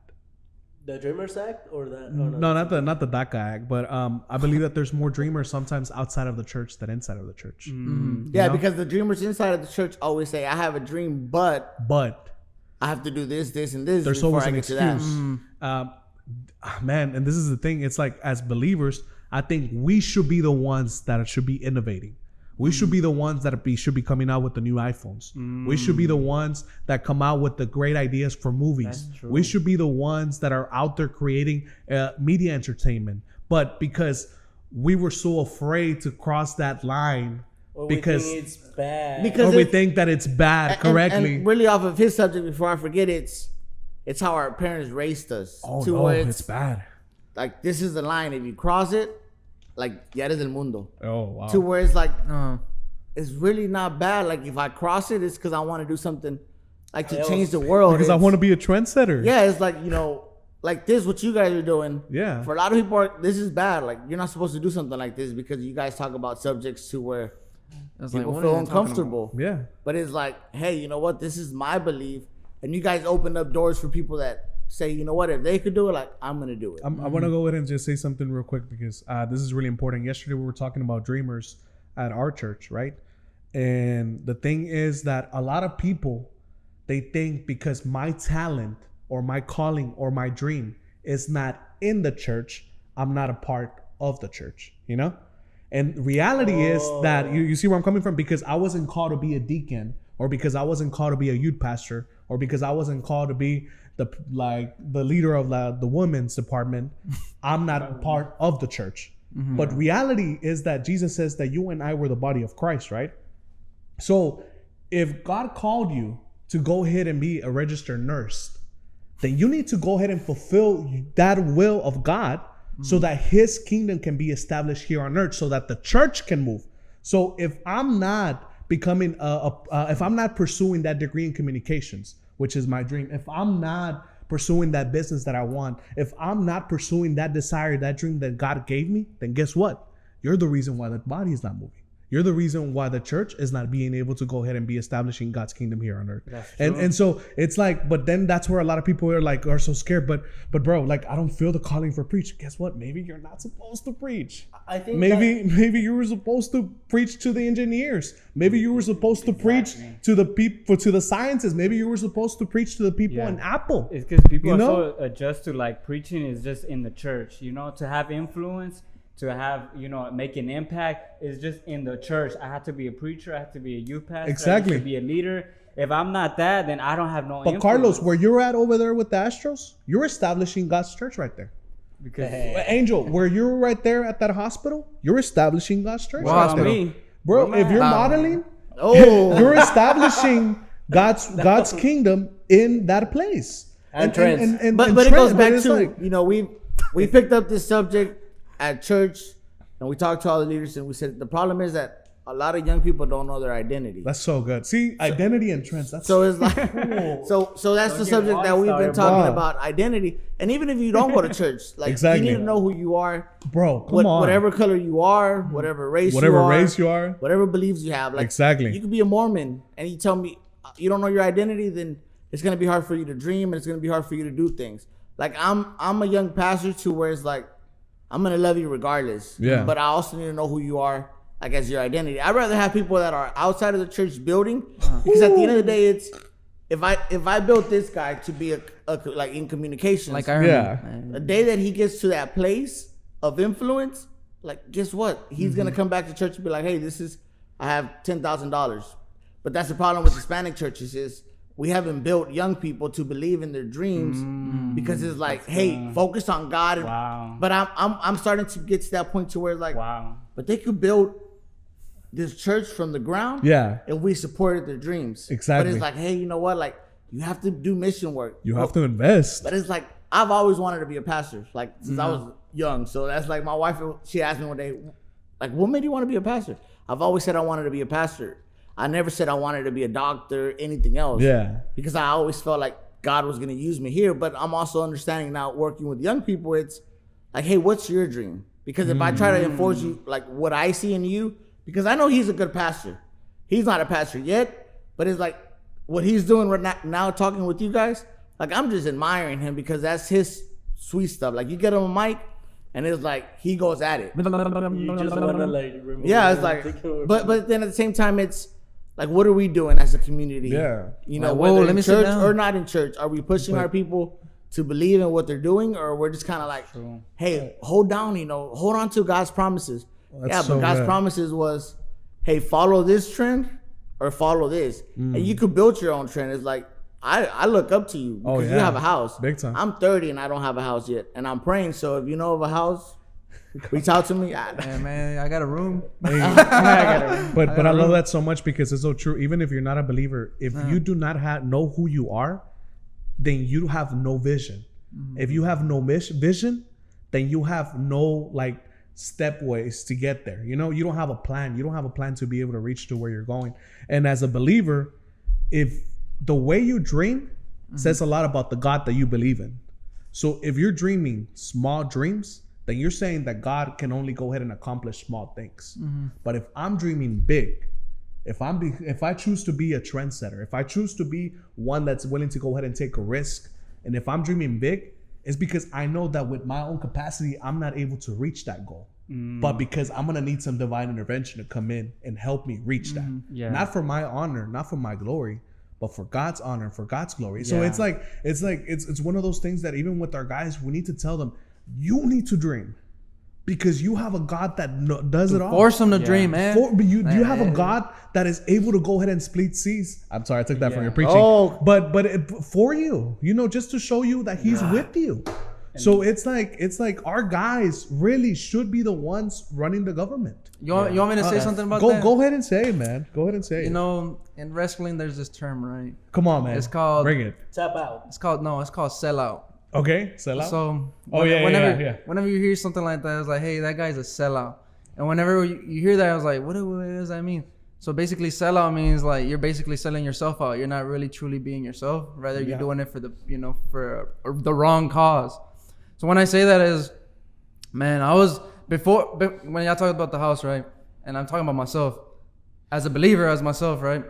The Dreamers Act or that? No, not the DACA Act, but I believe that there's more dreamers sometimes outside of the church than inside of the church. Yeah, because the dreamers inside of the church always say, "I have a dream, but I have to do this, and this there's before always I an get to that." Man, and this is the thing. It's like as believers, I think we should be the ones that should be innovating. We should be the ones that should be coming out with the new iPhones. We should be the ones that come out with the great ideas for movies. We should be the ones that are out there creating media entertainment. but because we were so afraid to cross that line Or because we think it's bad. Because or we it's- think that it's bad correctly. And really off of his subject, before I forget, it's how our parents raised us. Oh to no, where it's bad. like, this is the line. If you cross it, like, ya eres del mundo. Oh wow. To where it's like, Uh, it's really not bad. Like, if I cross it, it's because I want to do something like to Else. change the world. Because I It's- want to be a trendsetter. Yeah, it's like, like this, what you guys are doing. Yeah. For a lot of people, this is bad. Like, you're not supposed to do something like this because you guys talk about subjects to where it's like, people what feel are you talking uncomfortable. Yeah. But it's like, hey, you know what? This is my belief. And you guys open up doors for people that say, you know what? If they could do it, like, I'm going to do it. I want to go ahead and just say something real quick because this is really important. Yesterday we were talking about dreamers at our church, right? And the thing is that a lot of people, they think because my talent or my calling or my dream is not in the church, I'm not a part of the church, you know? And reality is that you see where I'm coming from, because I wasn't called to be a deacon, or because I wasn't called to be a youth pastor, or because I wasn't called to be the leader of the women's department. I'm not a part of the church. Mm-hmm. But reality is that Jesus says that you and I were the body of Christ, right? So if God called you to go ahead and be a registered nurse, then you need to go ahead and fulfill that will of God so that his kingdom can be established here on earth, so that the church can move. So if I'm not becoming if I'm not pursuing that degree in communications, which is my dream, if I'm not pursuing that business that I want, if I'm not pursuing that desire, that dream that God gave me, then guess what? You're the reason why the body is not moving. You're the reason why the church is not being able to go ahead and be establishing God's kingdom here on earth. And so it's like, but then that's where a lot of people are so scared. But bro, like, I don't feel the calling for preach. Guess what? Maybe you're not supposed to preach. I think Maybe you were supposed to preach to the engineers. Maybe you were supposed to preach to the people, to the scientists. Maybe you were supposed to preach to the people in Apple. It's because people You are know? so adjust to like preaching is just in the church, to have influence, to have, make an impact is just in the church. I have to be a preacher. I have to be a youth pastor. Exactly. I have to be a leader. If I'm not that, then I don't have no But influence. Carlos, where you're at over there with the Astros, you're establishing God's church right there. Because Angel, where you're right there at that hospital, you're establishing God's church Well, right I there. me, Bro, if you're modeling, Oh, you're establishing God's kingdom in that place. And trends. but and it goes trends, back it's to, like- we picked up this subject at church, and we talked to all the leaders, and we said the problem is that a lot of young people don't know their identity. That's so good. See, identity and trends. That's So it's like, cool. so that's the get subject that we've been started, talking bro. about, identity. And even if you don't go to church, like, Exactly. you need to know who you are, Bro, come on. whatever color you are, whatever race Whatever you are, race you are. whatever beliefs you have. Like, Exactly. you could be a Mormon, and you tell me you don't know your identity, then it's gonna be hard for you to dream, and it's gonna be hard for you to do things. Like, I'm a young pastor to where it's like, I'm gonna love you regardless. Yeah. But I also need to know who you are, like, as your identity. I'd rather have people that are outside of the church building, because at the end of the day, it's if I built this guy to be a like in communications, Like Iron Yeah. Man. the day that he gets to that place of influence, like, guess what? He's gonna come back to church and be like, hey, I have $10,000. But that's the problem with Hispanic churches is we haven't built young people to believe in their dreams because it's like, hey, focus on God. Wow. But I'm starting to get to that point to where it's like, wow. but they could build this church from the ground. Yeah. If we supported their dreams. Exactly. But it's like, hey, you know what? Like, you have to do mission work. You have to invest. But it's like, I've always wanted to be a pastor, like, since I was young. So that's like, my wife, she asked me one day, like, what made you want to be a pastor? I've always said I wanted to be a pastor. I never said I wanted to be a doctor, anything else. Yeah. Because I always felt like God was going to use me here. But I'm also understanding now, working with young people, it's like, hey, what's your dream? Because if I try to enforce you, like, what I see in you, because I know he's a good pastor. He's not a pastor yet, but it's like what he's doing right now talking with you guys, like, I'm just admiring him because that's his sweet stuff. Like, you get him a mic and it's like he goes at it. You just want to like remove Yeah, it's like, but then at the same time, it's like, what are we doing as a community? Yeah. You know, Like, whoa, whether let in me sit church down. or not in church, are we pushing our people to believe in what they're doing, or we're just kind of like, hey, hold down, hold on to God's promises. That's Yeah, so but God's good. promises was, hey, follow this trend or follow this, and you could build your own trend. It's like, I look up to you because you yeah. have a house. Big time. I'm 30 and I don't have a house yet, and I'm praying. So if you know of a house, Reach out to me. Yeah, man, I got a room. But I love that so much because it's so true. Even if you're not a believer, if you do not know who you are, then you have no vision. If you have no vision, then you have no like stepways to get there. You know, you don't have a plan. You don't have a plan to be able to reach to where you're going. And as a believer, if the way you dream says a lot about the God that you believe in. So if you're dreaming small dreams, then you're saying that God can only go ahead and accomplish small things. But if I'm dreaming big, if I choose to be a trendsetter, if I choose to be one that's willing to go ahead and take a risk, and if I'm dreaming big, it's because I know that with my own capacity, I'm not able to reach that goal. But because I'm gonna need some divine intervention to come in and help me reach that. Yeah. Not for my honor, not for my glory, but for God's honor, for God's glory. So it's one of those things that even with our guys, we need to tell them, you need to dream because you have a God that does it all. Force them to dream, man. You have a God that is able to go ahead and split seas. I'm sorry, I took that from your preaching. Oh. But for you, just to show you that He's with you. So it's like our guys really should be the ones running the government. You want me to say something about that? Go ahead and say it, man. Go ahead and say it. You know, in wrestling, there's this term, right? Come on, man. It's called Bring it. Tap out. It's called sellout. Okay, sell out. So whenever you hear something like that, it's like, hey, that guy's a sellout. And whenever you hear that, I was like, what does that mean? So basically, sellout means like you're basically selling yourself out. You're not really truly being yourself. Rather, you're doing it for the wrong cause. So when I say that is, man, I was when y'all talk about the house, right? And I'm talking about myself as a believer, as myself, right?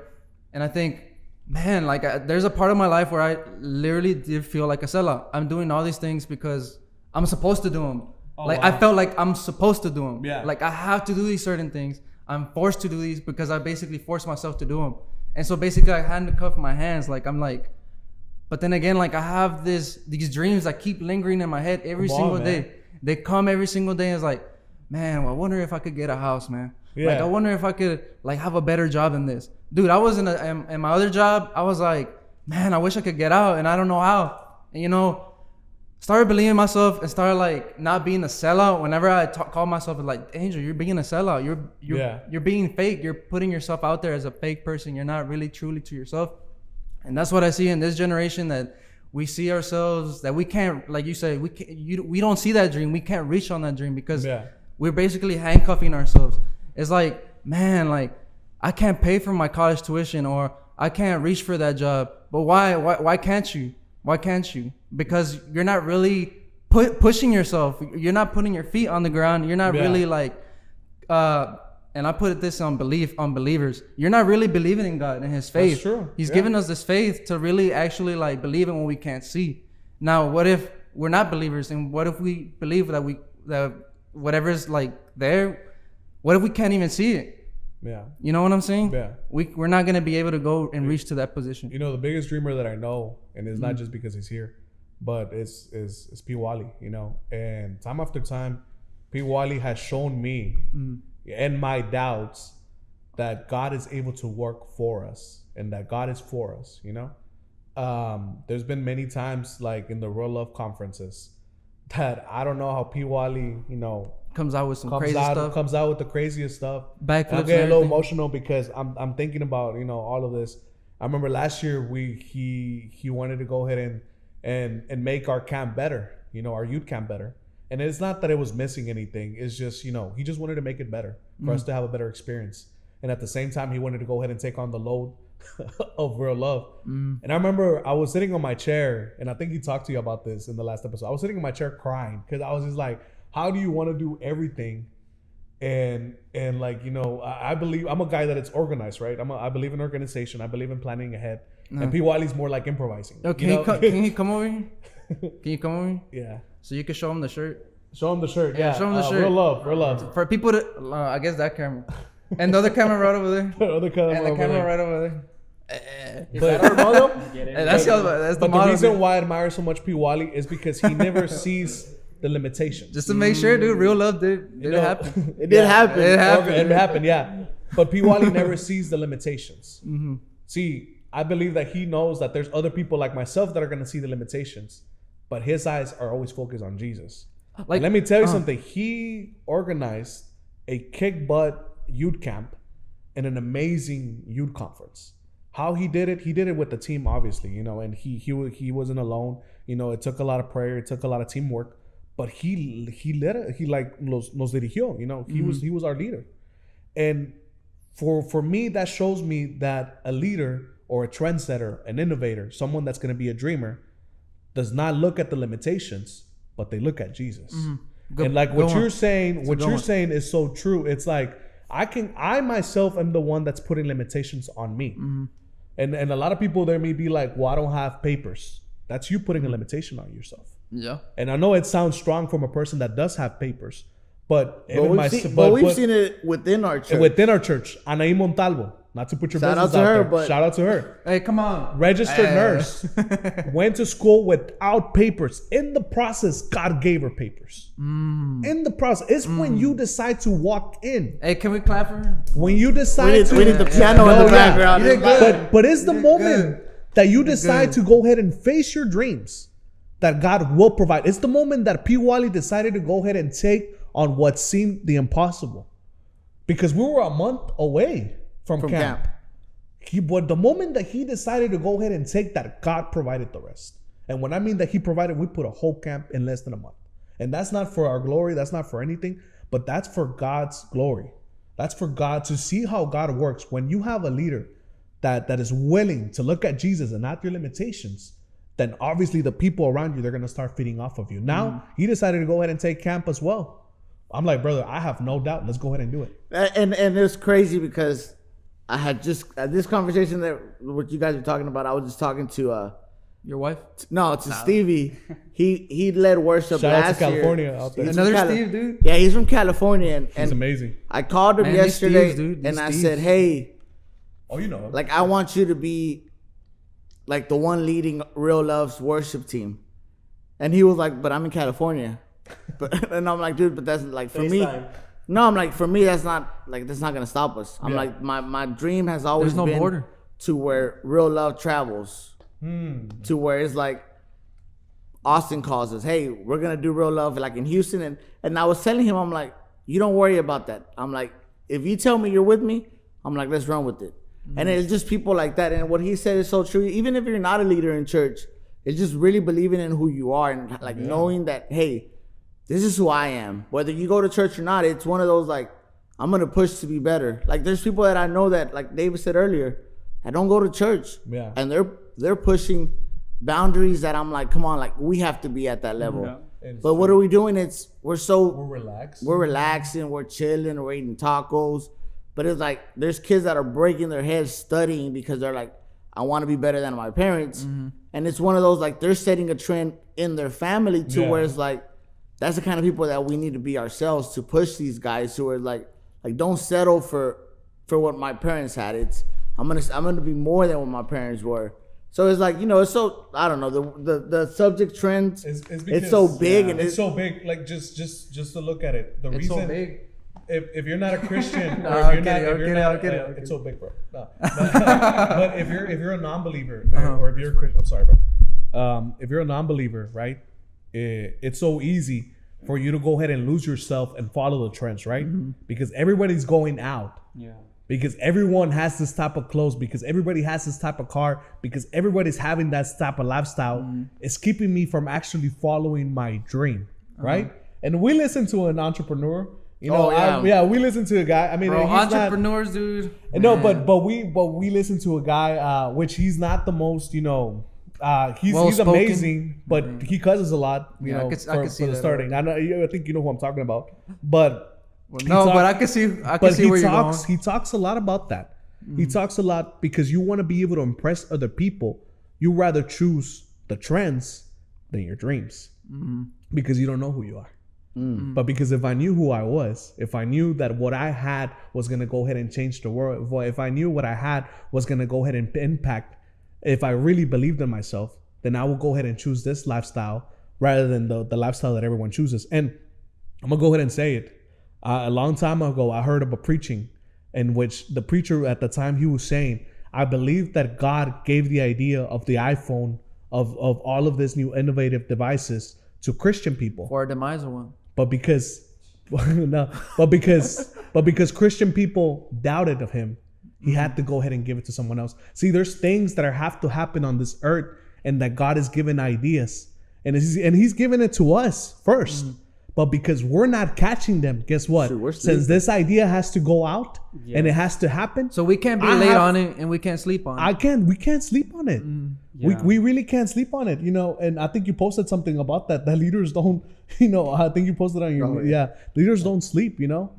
And I think, man, like there's a part of my life where I literally did feel like a sellout. I'm doing all these things because I'm supposed to do them. I felt like I'm supposed to do them. Yeah. Like I have to do these certain things. I'm forced to do these because I basically forced myself to do them. And so basically I handcuff my hands. Like I'm like, but then again, like I have these dreams that keep lingering in my head every single day. They come every single day. And it's like, man, I wonder if I could get a house, man. Yeah. Like I wonder if I could like have a better job than this. Dude, I was in my other job. I was like, man, I wish I could get out, and I don't know how. And started believing in myself and started like not being a sellout. Whenever I call myself like, Angel, you're being a sellout. You're being fake. You're putting yourself out there as a fake person. You're not really truly to yourself. And that's what I see in this generation, that we see ourselves that we can't, like you say, we don't see that dream. We can't reach on that dream because we're basically handcuffing ourselves. It's like, man, like I can't pay for my college tuition, or I can't reach for that job. But why can't you? Why can't you? Because you're not really pushing yourself. You're not putting your feet on the ground. You're not really like, and I put this on believers. You're not really believing in God and His faith. That's true. He's given us this faith to really actually like believe in what we can't see. Now, what if we're not believers, and what if we believe that whatever's like there, what if we can't even see it? Yeah. You know what I'm saying? Yeah. We're not gonna be able to go and reach to that position. The biggest dreamer that I know, and it's not just because he's here, but it's P. Wally. And time after time, P. Wally has shown me and my doubts that God is able to work for us and that God is for us. There's been many times like in the Real Love conferences that I don't know how P. Wally, comes out with some crazy stuff. Comes out with the craziest stuff. Backflips. I get a little emotional because I'm thinking about all of this. I remember last year he wanted to go ahead and make our camp better, our youth camp better. And it's not that it was missing anything. It's just he just wanted to make it better for us to have a better experience. And at the same time, he wanted to go ahead and take on the load of Real Love. And I remember I was sitting on my chair, and I think he talked to you about this in the last episode. I was sitting in my chair crying because I was just like, how do you want to do everything? And like, I believe I'm a guy that it's organized, right? I believe in organization. I believe in planning ahead. And P. Wally's more like improvising. Okay, can you come over here? Can you come over here? Yeah. So you can show him the shirt. Show him the shirt. Yeah. Show him the shirt. Real love. For people to, I guess that camera, and the other camera right over there. The other camera. And the camera right over there. Is that our model? That's the model. The reason why I admire so much P. Wally is because he never sees the limitations. Just to make sure, dude, Real Love did happen. It did happen. It happened. It happened, yeah. But P. Wally never sees the limitations. See, I believe that he knows that there's other people like myself that are going to see the limitations, but his eyes are always focused on Jesus. Like, let me tell you something. He organized a kick butt youth camp and an amazing youth conference. How he did it with the team, obviously, you know, and he wasn't alone. You know, it took a lot of prayer, it took a lot of teamwork, but he led it. He like nos dirigió, you know, he was our leader. And for me, that shows me that a leader or a trendsetter, an innovator, someone that's going to be a dreamer, does not look at the limitations, but they look at Jesus. And like what you're saying is so true. It's like I myself am the one that's putting limitations on me. And a lot of people there may be like, well, I don't have papers. That's you putting a limitation on yourself. Yeah. And I know it sounds strong from a person that does have papers, but we've seen it within our church. Within our church, Anaí Montalvo. Not to put your business out there, but shout out to her. Hey, come on. Registered nurse. Went to school without papers. In the process, God gave her papers. In the process. It's when you decide to walk in. Hey, can we clap for her? When you decide we need the piano in the background. But it's the moment that you decide to go ahead and face your dreams that God will provide. It's the moment that P. Wally decided to go ahead and take on what seemed the impossible. Because we were a month away from camp. But the moment that he decided to go ahead and take that, God provided the rest. And when I mean that he provided, we put a whole camp in less than a month. And that's not for our glory. That's not for anything. But that's for God's glory. That's for God to see how God works. When you have a leader that is willing to look at Jesus and not your limitations, then obviously the people around you, they're going to start feeding off of you. Now, he decided to go ahead and take camp as well. I'm like, brother, I have no doubt. Let's go ahead and do it. And it's crazy because I had just this conversation that what you guys are talking about. I was just talking to your wife. No, to Stevie. He led worship Shout last out to California year. out there. Another Steve, dude. Yeah, he's from California, and He's amazing. I called him yesterday, and I said, "Hey, oh, you know him. like I want you to be like the one leading Real Love's worship team," and he was like, "But I'm in California," and I'm like, "Dude, but that's like for me." No, I'm like, for me, that's not gonna stop us. I'm like, my dream has always been border to where Real Love travels, to where it's like Austin calls us, hey, we're gonna do Real Love like in Houston, and I was telling him, I'm like, you don't worry about that. I'm like, if you tell me you're with me, I'm like, let's run with it. And it's just people like that. And what he said is so true. Even if you're not a leader in church, it's just really believing in who you are and like knowing that, hey, this is who I am. Whether you go to church or not, it's one of those like, I'm going to push to be better. Like there's people that I know that, like David said earlier, that don't go to church. Yeah. And they're pushing boundaries that I'm like, come on, like we have to be at that level. Yeah. But what are we doing? We're relaxed. We're relaxing, we're chilling, we're eating tacos. But it's like there's kids that are breaking their heads studying because they're like, I want to be better than my parents. And it's one of those like they're setting a trend in their family too, where it's like, that's the kind of people that we need to be ourselves to push these guys who are like don't settle for what my parents had. It's I'm gonna be more than what my parents were. So it's like, you know, it's so I don't know, the subject trends it's so big and it's so big. Like just to look at it. The reason so big. If you're not a Christian or if you're not it's so big, bro. No. But if you're a non-believer or if you're a Christian, I'm sorry, bro. If you're a non-believer, right? It's so easy for you to go ahead and lose yourself and follow the trends, right? Because everybody's going out. Yeah. Because everyone has this type of clothes, because everybody has this type of car, because everybody's having that type of lifestyle. It's keeping me from actually following my dream, right? And we listen to an entrepreneur. You know, we listen to a guy. I mean, bro, entrepreneurs, dude. No, but we listen to a guy, which he's not the most, you know. He's amazing, but he cusses a lot. You know, for the starting. Right? I think you know who I'm talking about. But but I can see where you're going. He talks a lot about that. He talks a lot because you want to be able to impress other people. You rather choose the trends than your dreams because you don't know who you are. But because if I knew who I was, if I knew that what I had was going to go ahead and change the world, if I knew what I had was going to go ahead and impact, if I really believed in myself, then I will go ahead and choose this lifestyle rather than the lifestyle that everyone chooses. And I'm going to go ahead and say it. A long time ago, I heard of a preaching in which the preacher at the time, he was saying, I believe that God gave the idea of the iPhone, of all of these new innovative devices to Christian people. For a demise or one. But because no, but because Christian people doubted of him, he had to go ahead and give it to someone else. See, there's things that have to happen on this earth, and that God has given ideas, and he's given it to us first. But because we're not catching them, guess what? Since this idea has to go out and it has to happen, so we can't be late on it, and we can't sleep on it. We can't sleep on it. We really can't sleep on it, you know. And I think you posted something about that leaders don't, you know. I think you posted on your leaders don't sleep, you know.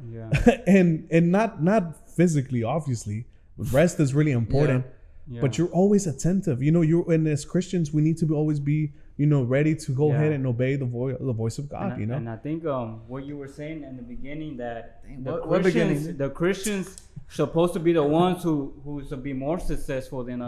and not physically, obviously. Rest is really important, but you're always attentive, you know. And as Christians, we need to always be, you know, ready to go ahead and obey the voice of God, you know. And I think what you were saying in the beginning, that the Christians supposed to be the ones who's to be more successful than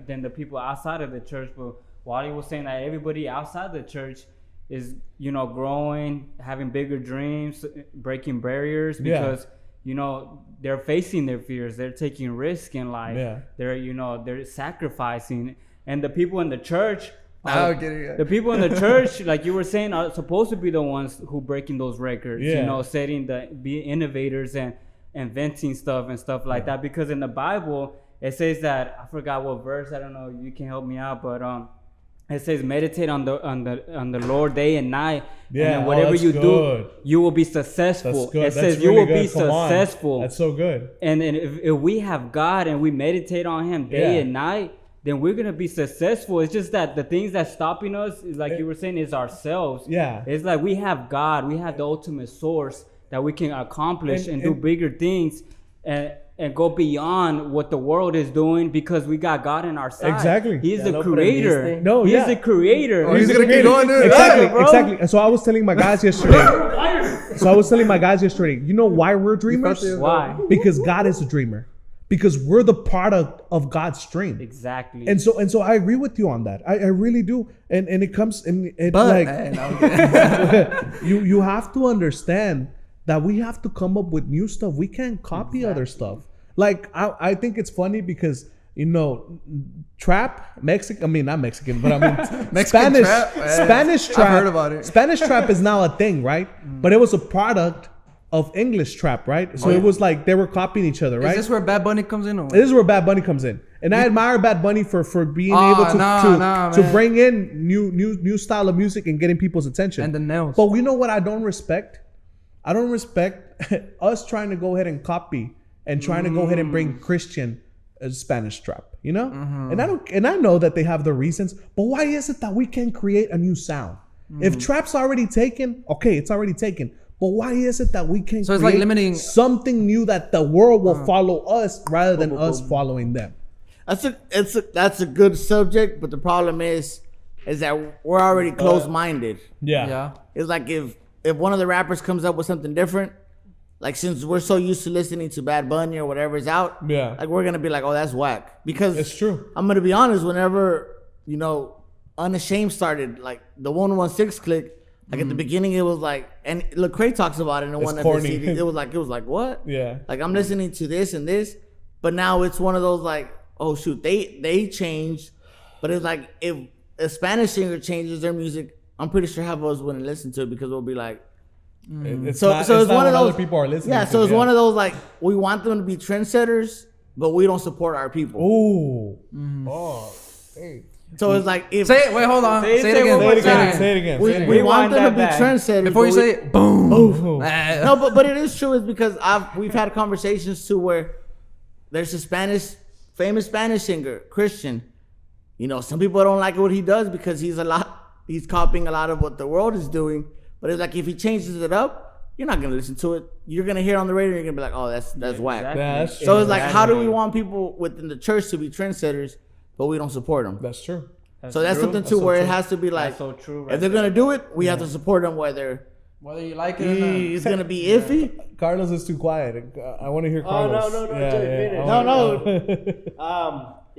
than the people outside of the church. But Wally was saying that everybody outside the church is, you know, growing, having bigger dreams, breaking barriers, because you know, they're facing their fears, they're taking risk in life, they're sacrificing. And the people in the church, the people in the church, like you were saying, are supposed to be the ones who breaking those records, you know, be innovators and inventing stuff and stuff like that. Because in the Bible, it says that, I forgot what verse, I don't know, you can help me out, but it says meditate on the Lord day and night, and then whatever you do, you will be successful. It says you will be successful. That's so good. And if we have God and we meditate on Him day and night, then we're gonna be successful. It's just that the things that's stopping us, is like you were saying, is ourselves. It's like we have God, we have the ultimate source that we can accomplish and do bigger things and go beyond what the world is doing, because we got God in our side. Exactly. He's the creator. He's the creator. He's gonna keep going, dude. Exactly. And so I was telling my guys yesterday. You know why we're dreamers? Why? Because God is a dreamer. Because we're the product of God's dream. Exactly. And so I agree with you on that. I really do. And it comes in you have to understand that we have to come up with new stuff. We can't copy other stuff. Like I think it's funny because, you know, trap, not Mexican, but I mean Spanish trap. I've heard about it. Spanish trap is now a thing, right? But it was a product of English trap, right? So it was like they were copying each other, right? Is this where Bad Bunny comes in? Or what? This is where Bad Bunny comes in, and I admire Bad Bunny for being able to bring in new style of music and getting people's attention. And the nails. But you know what I don't respect? I don't respect us trying to go ahead and copy and trying to go ahead and bring Christian Spanish trap, you know? And I know that they have their reasons, but why is it that we can't create a new sound? If trap's already taken, okay, it's already taken. But why is it that we can't create like limiting something new that the world will follow us rather than us following them? That's a good subject, but the problem is that we're already closed-minded. Yeah. It's like if one of the rappers comes up with something different, like since we're so used to listening to Bad Bunny or whatever's out, like we're gonna be like, oh, that's whack. Because it's true. I'm gonna be honest. Whenever, you know, Unashamed started, like the 116 click. Like at the beginning, it was like, and Lecrae talks about it in one of the CDs. It was like what? Yeah. Like I'm listening to this and this, but now it's one of those like, oh shoot, they changed, but it's like if a Spanish singer changes their music, I'm pretty sure half of us wouldn't listen to it because we'll be like, it's one of those other people are listening. Yeah, so it's one of those like we want them to be trendsetters, but we don't support our people. Ooh. Oh. Hey. So it's like if hold on. Say it again. We want them to be trendsetters. Before you say it, boom. No, but it is true. It's because we've had conversations too where there's a famous Spanish singer, Christian. You know, some people don't like what he does because he's copying a lot of what the world is doing. But it's like if he changes it up, you're not gonna listen to it. You're gonna hear it on the radio. And you're gonna be like, oh, that's whack. Exactly. So it's like, how do we want people within the church to be trendsetters? But we don't support them. That's true. So that's something too where it has to be like, so true, if they're gonna do it, we have to support them whether you like it or not. It's gonna be iffy. Carlos is too quiet. I want to hear Carlos.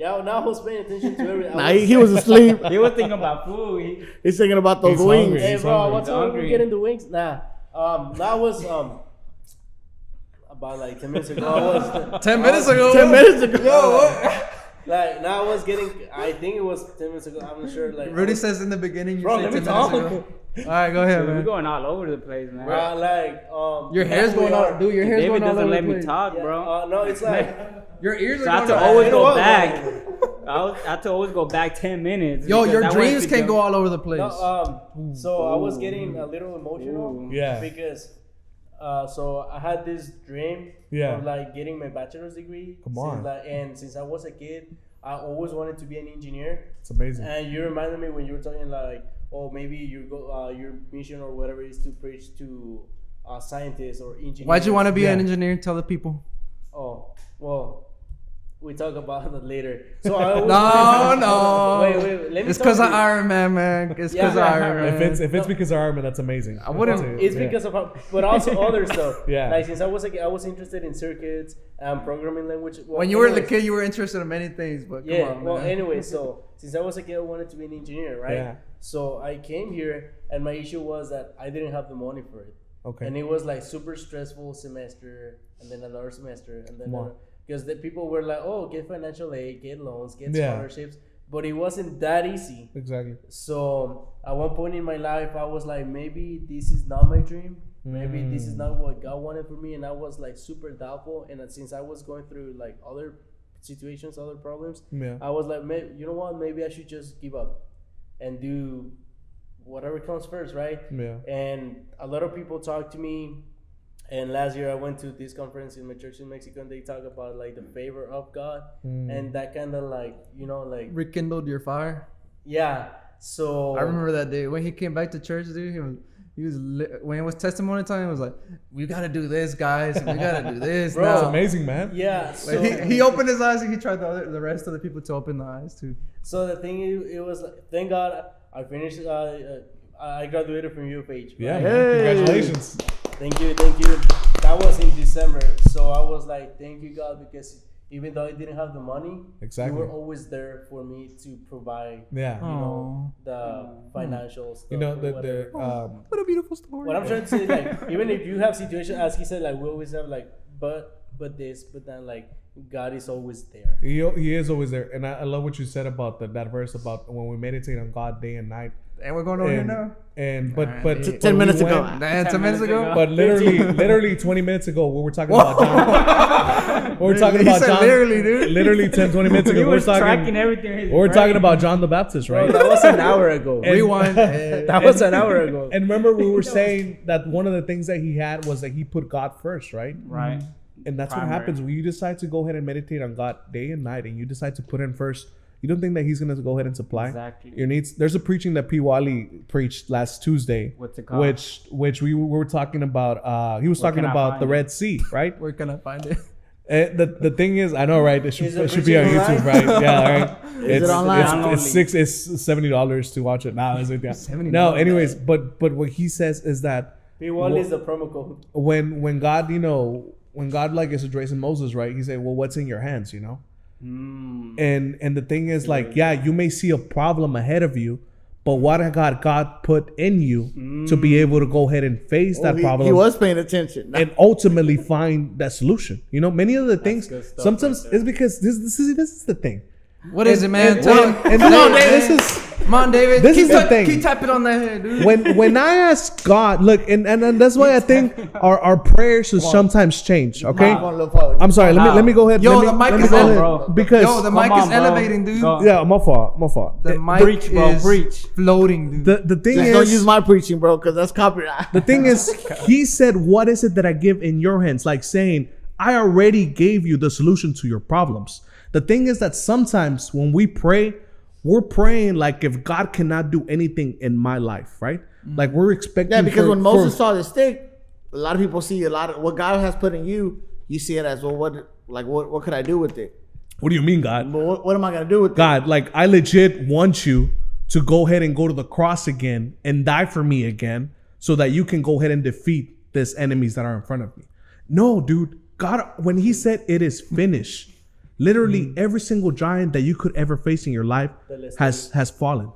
No. Now who's paying attention to everything? Nah, he was asleep. He was thinking about food. He's thinking about those wings. Hungry. Hey, bro, what's up? We getting the wings? Nah. That was about like 10 minutes ago. 10 minutes ago. Yo, what? Like now I was getting. I think it was 10 minutes ago. I'm not sure. Like Rudy says in the beginning. Bro, let me talk. right, go ahead, Dude, we're man. going all over the place, man. Your hair's going all, dude. Your hair's David going all doesn't over let the me place. talk, Yeah, bro. no, it's like Your ears So I are have going to all always You know go what, back. I have to always go back 10 minutes. Yo, because your that way dreams to can jump- go all over the place. no, so I was getting a little emotional. Ooh. Yeah. Because so I had this dream Yeah. of like getting my bachelor's degree. Come on. Since I was a kid, I always wanted to be an engineer. It's amazing. And you reminded me when you were talking like, oh, maybe your mission or whatever is to preach to scientists or engineers. Why'd you want to be Yeah. an engineer? Tell the people. Oh, well, we talk about that later. So I always No. Wait. Let me. It's talk because to of you. Iron Man, man. It's because of Yeah. Iron Man. If it's because of Armin, that's amazing. I wouldn't- That's It's yeah. because of, but also other stuff. Yeah. Like since I was a kid, I was interested in circuits and programming language. Well, When you were a anyways, kid, you were interested in many things, but come Yeah. on, Well, man. anyway, so since I was a kid, I wanted to be an engineer, right? Yeah. So I came here, and my issue was that I didn't have the money for it. Okay. And it was like super stressful semester, and then another semester, and then Wow. because the people were like, "Oh, get financial aid, get loans, get Yeah. scholarships," but it wasn't that easy. Exactly. So at one point in my life, I was like, maybe this is not my dream. Maybe this is not what God wanted for me, and I was like super doubtful. And since I was going through like other situations, other problems, Yeah. I was like, you know what? Maybe I should just give up and do whatever comes first, right? Yeah. And a lot of people talk to me. And last year I went to this conference in my church in Mexico, and they talk about like the favor of God, and that kind of like like Rekindled your fire. yeah. So I remember that day when he came back to church, dude. He was when it was testimony time. He was like, "We gotta do this, guys. We gotta do this." Bro, It's now." amazing, man. Yeah. So Like, he opened his eyes and he tried the rest of the people to open the eyes too. So the thing it was like, thank God I finished. I graduated from UFH. Yeah. right? Man. Congratulations. Thank you. That was in December. So I was like, thank you God, because even though I didn't have the money, Exactly. you were always there for me to provide, Yeah. the financial stuff. You know or whatever. What a beautiful story. What I'm trying to say, like, even if you have situations, as he said, like, we always have like, but this, but then, like, God is always there. He is always there, and I love what you said about that verse about when we meditate on God day and night. And we're going over here now. And Alright. but 10 minutes we ago. went- 10 minutes ago. But literally 20 minutes ago, we were talking about John. We were talking He about said John. literally, dude. Literally 10, 20 minutes ago. He We were was tracking talking. everything. in his We were brain. talking about John the Baptist, Bro, right? that was an hour ago. Rewind. That was an hour ago. And remember, we were saying that one of the things that he had was that he put God first, right? Right. And that's Primary. what happens when you decide to go ahead and meditate on God day and night, and you decide to put him first. You don't think that he's gonna go ahead and supply Exactly. your needs. There's a preaching that Wally preached last Tuesday, What's it called? which we were talking about. He was Where talking can I about find the it? Red Sea, right? Where can I find it? The thing is, I know, right? It Is it should be on preaching YouTube, online? right? Yeah, right. Is it online? It's $70 to watch it now. Is it? Yeah. $70. No, anyways, but what he says is that P1 is the promo code. when God, when God like is addressing Moses, right? He said, "Well, what's in your hands?" And the thing is, like, yeah, you may see a problem ahead of you, but what God put in you to be able to go ahead and face that problem. He was paying attention. And ultimately find that solution. Many of the things good stuff sometimes right there. it's because this is the thing. What is it, man? And Tell him. come on, this is Come on, David. This keep is the thing. Keep tapping on that head, dude. when I ask God, look, and that's why I think our prayers should sometimes change. Okay, I'm sorry. Let me go ahead. Yo, let me, the mic let me is go on, ahead, bro. because Yo, the mic Come is on, bro. elevating, dude. Go. yeah, my fault. The mic Preach, bro, is preach. floating, dude. The thing Just is, don't use my preaching, bro, because that's copyright. the thing is, he said, "What is it that I give in your hands?" Like saying, "I already gave you the solution to your problems." The thing is that sometimes when we pray, we're praying like if God cannot do anything in my life, right? Like we're expecting. Yeah, because for- when Moses for- saw the stick, a lot of people see a lot of what God has put in you. You see it as, well, what could I do with it? what do you mean, God? But what am I gonna do with it? God, like I legit want you to go ahead and go to the cross again and die for me again, so that you can go ahead and defeat these enemies that are in front of me. No, dude. God, when He said it is finished, literally every single giant that you could ever face in your life has fallen.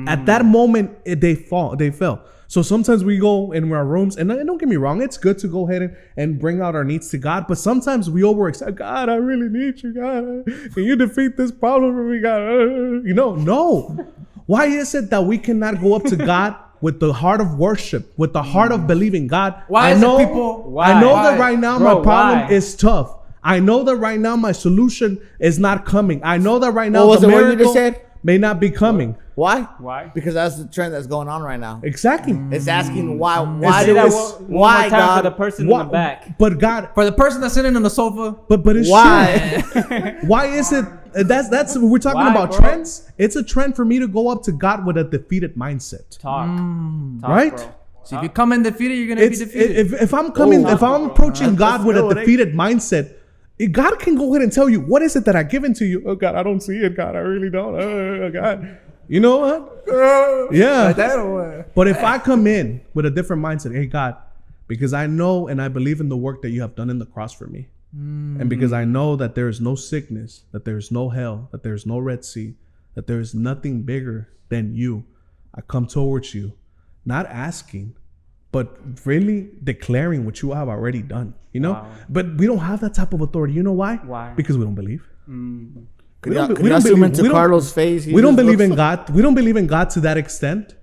At that moment, they fell. So sometimes we go in our rooms, and don't get me wrong, it's good to go ahead and bring out our needs to God. But sometimes we overextend. God, I really need you, God. Can you defeat this problem for me, God? No. Why is it that we cannot go up to God with the heart of worship, with the heart of believing God. Why I is it know, people- I know Why? that right now Bro, my problem why? is tough. I know that right now my solution is not coming. I know that right now What was the the word you miracle just said? may not be coming. Why? Why? Because that's the trend that's going on right now. Exactly. It's asking why. Why Say do that this? one Why more time God? for the person Why- in the back. But God, For the person that's sitting on the sofa. but it's Why? true. Why is it? That's we're talking Why, about bro? trends. It's a trend for me to go up to God with a defeated mindset. Talk. Talk, Right? bro. So if you come in defeated, you're gonna It's be defeated. if I'm coming, if I'm approaching God with a good, eh? defeated mindset, God can go ahead and tell you, what is it that I've given to you? Oh God, I don't see it. God, I really don't. Oh God, you know what? Yeah. But if I come in with a different mindset, hey God, because I know and I believe in the work that you have done in the cross for me, and because I know that there is no sickness, that there is no hell, that there is no Red Sea, that there is nothing bigger than you, I come towards you, not asking, but really declaring what you have already done, you know? Wow. But we don't have that type of authority. You know why? Why? Because we don't believe. Could you zoom into we don't- Carlos' face? He We don't just believe looks in God. We don't believe in God to that extent.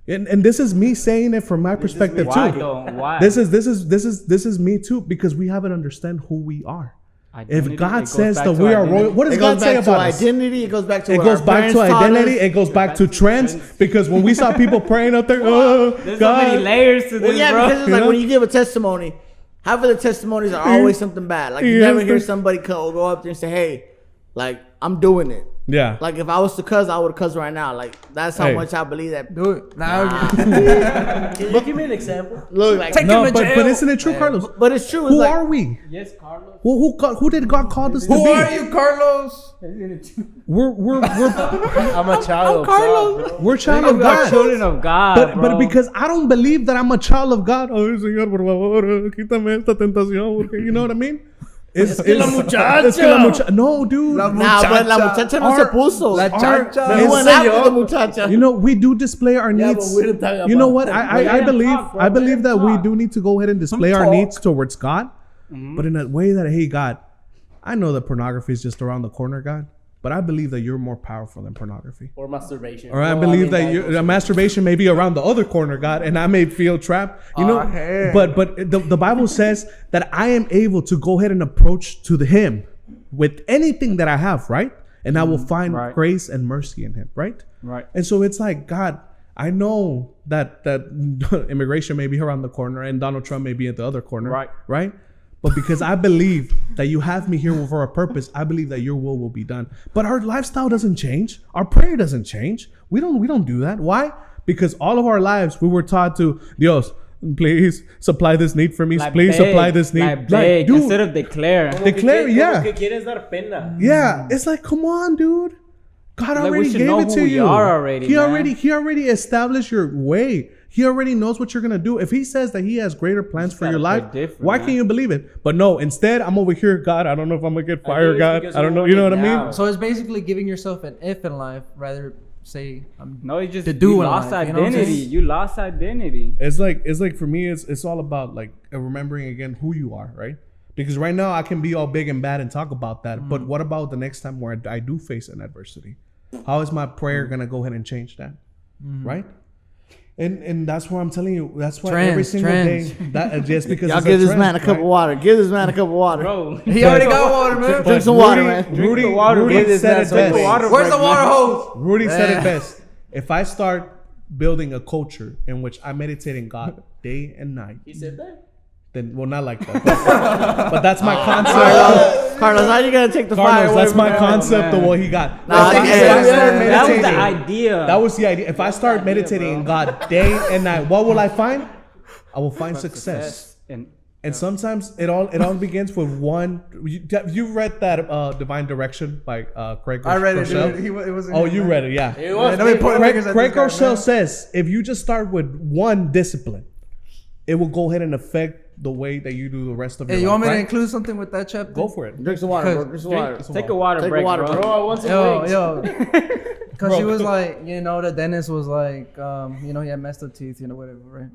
And this is me saying it from my perspective Why too. though? Why? This is me too, because we haven't understand who we are. Identity, If God it goes says back that to we are identity. royal, what does It God goes say back to about us? identity. It goes back to It what goes our back to parents taught identity. us. It goes back to trends. Because when we saw people praying out there, oh There's God, so many layers to this, Well, yeah, bro. because it's like Yeah. when you give a testimony, half of the testimonies are always something bad. Like you Yeah, never it's hear the- somebody go up there and say, "Hey, like I'm doing it." yeah. Like if I was to cuss, I would cuss right now. Like that's how Hey. much I believe that. Do it. Now Can you give me an example? Look, like, Take No, him to but jail. isn't it true, Carlos? but it's true. It's Who like, are we? Yes, Carlos. Who did God call us to Who be? are you, Carlos? We're I'm a child of God, bro. we're child We of are God. children of God, But bro. because I don't believe that I'm a child of God. Oh, Señor, por favor, quítame esta tentación. Porque, you know what I mean? Es que la muchacha. Es que la muchacha. No, dude. nah, but la muchacha no se Our- puso. La Our- chacha. We went Ese after yo. the muchacha. You know, we do display our Yeah, needs. but we don't talk You know about what? that. I believe talk, bro. I believe Let that him we talk. do need to go ahead and display our talk. needs towards God, but in a way that, hey, God, I know that pornography is just around the corner, God, but I believe that you're more powerful than pornography. Or masturbation. Or I Well, believe mean, that masturbation may be around the other corner, God, and I may feel trapped. You know, hell. but the Bible says that I am able to go ahead and approach to Him with anything that I have, right? And I will find right. grace and mercy in Him, right? Right. And so it's like, God, I know that immigration may be around the corner and Donald Trump may be at the other corner, Right. Right? But because I believe that you have me here for a purpose, I believe that your will be done. But our lifestyle doesn't change. Our prayer doesn't change. We don't do that. Why? Because all of our lives we were taught to, Dios, please supply this need for me. Like please beg, supply this need. Like beg, dude, instead of declare. declare, yeah. Como que quieres dar pena. Yeah, it's like, come on, dude. God Like, we already should gave know it who to we you. are already, he man. already established your way. He already knows what you're gonna do. If He says that He has greater plans for your gotta life, pray different, why man. can't you believe it? But no, instead I'm over here. God, I don't know if I'm gonna get think fired. it's God, because I don't you know. You know what want I it mean? now. So it's basically giving yourself an if in life, rather say I'm No, you just To do you in lost life, you know what I'm identity. saying? You lost identity. It's like for me, it's all about like remembering again who you are, right? Because right now I can be all big and bad and talk about that, but what about the next time where I do face an adversity? How is my prayer gonna go ahead and change that, right? And that's why I'm telling you. That's why every Trends, single trends. day that just because Y'all it's give this trend, man a cup right? of water. Give this man a cup of water. Bro, He already got water, man. Drink some water, Rudy, man. Drink the water, Rudy bro. This said man it some best. water. Where's the water hose? Rudy said it best. If I start building a culture in which I meditate in God day and night, He said that? then well, not like that, but that's my concept. Carlos, how you gonna take the fire Carlos, away that's from my him? concept of what he got. Nah, If I yeah, start yeah, that was the meditating- idea. That was the idea. If I start meditating in God day and night, what will I find? I will find success. And And sometimes it all begins with one. You read that Divine Direction by Craig I read it, Rochelle? dude. It was. Oh, you read it, yeah. It was let me put Craig, fingers at Craig this guy, Rochelle man. says if you just start with one discipline, it will go ahead and affect the way that you do the rest of Hey, your you life. want me to right? include something with that chapter? Go for it. Drink some water, bro. Drink some water. take a water Take a break, water bro. Bro, I want some Yo, wings. yo. Because she Bro. was like, the dentist was like, he had messed up teeth, whatever, right?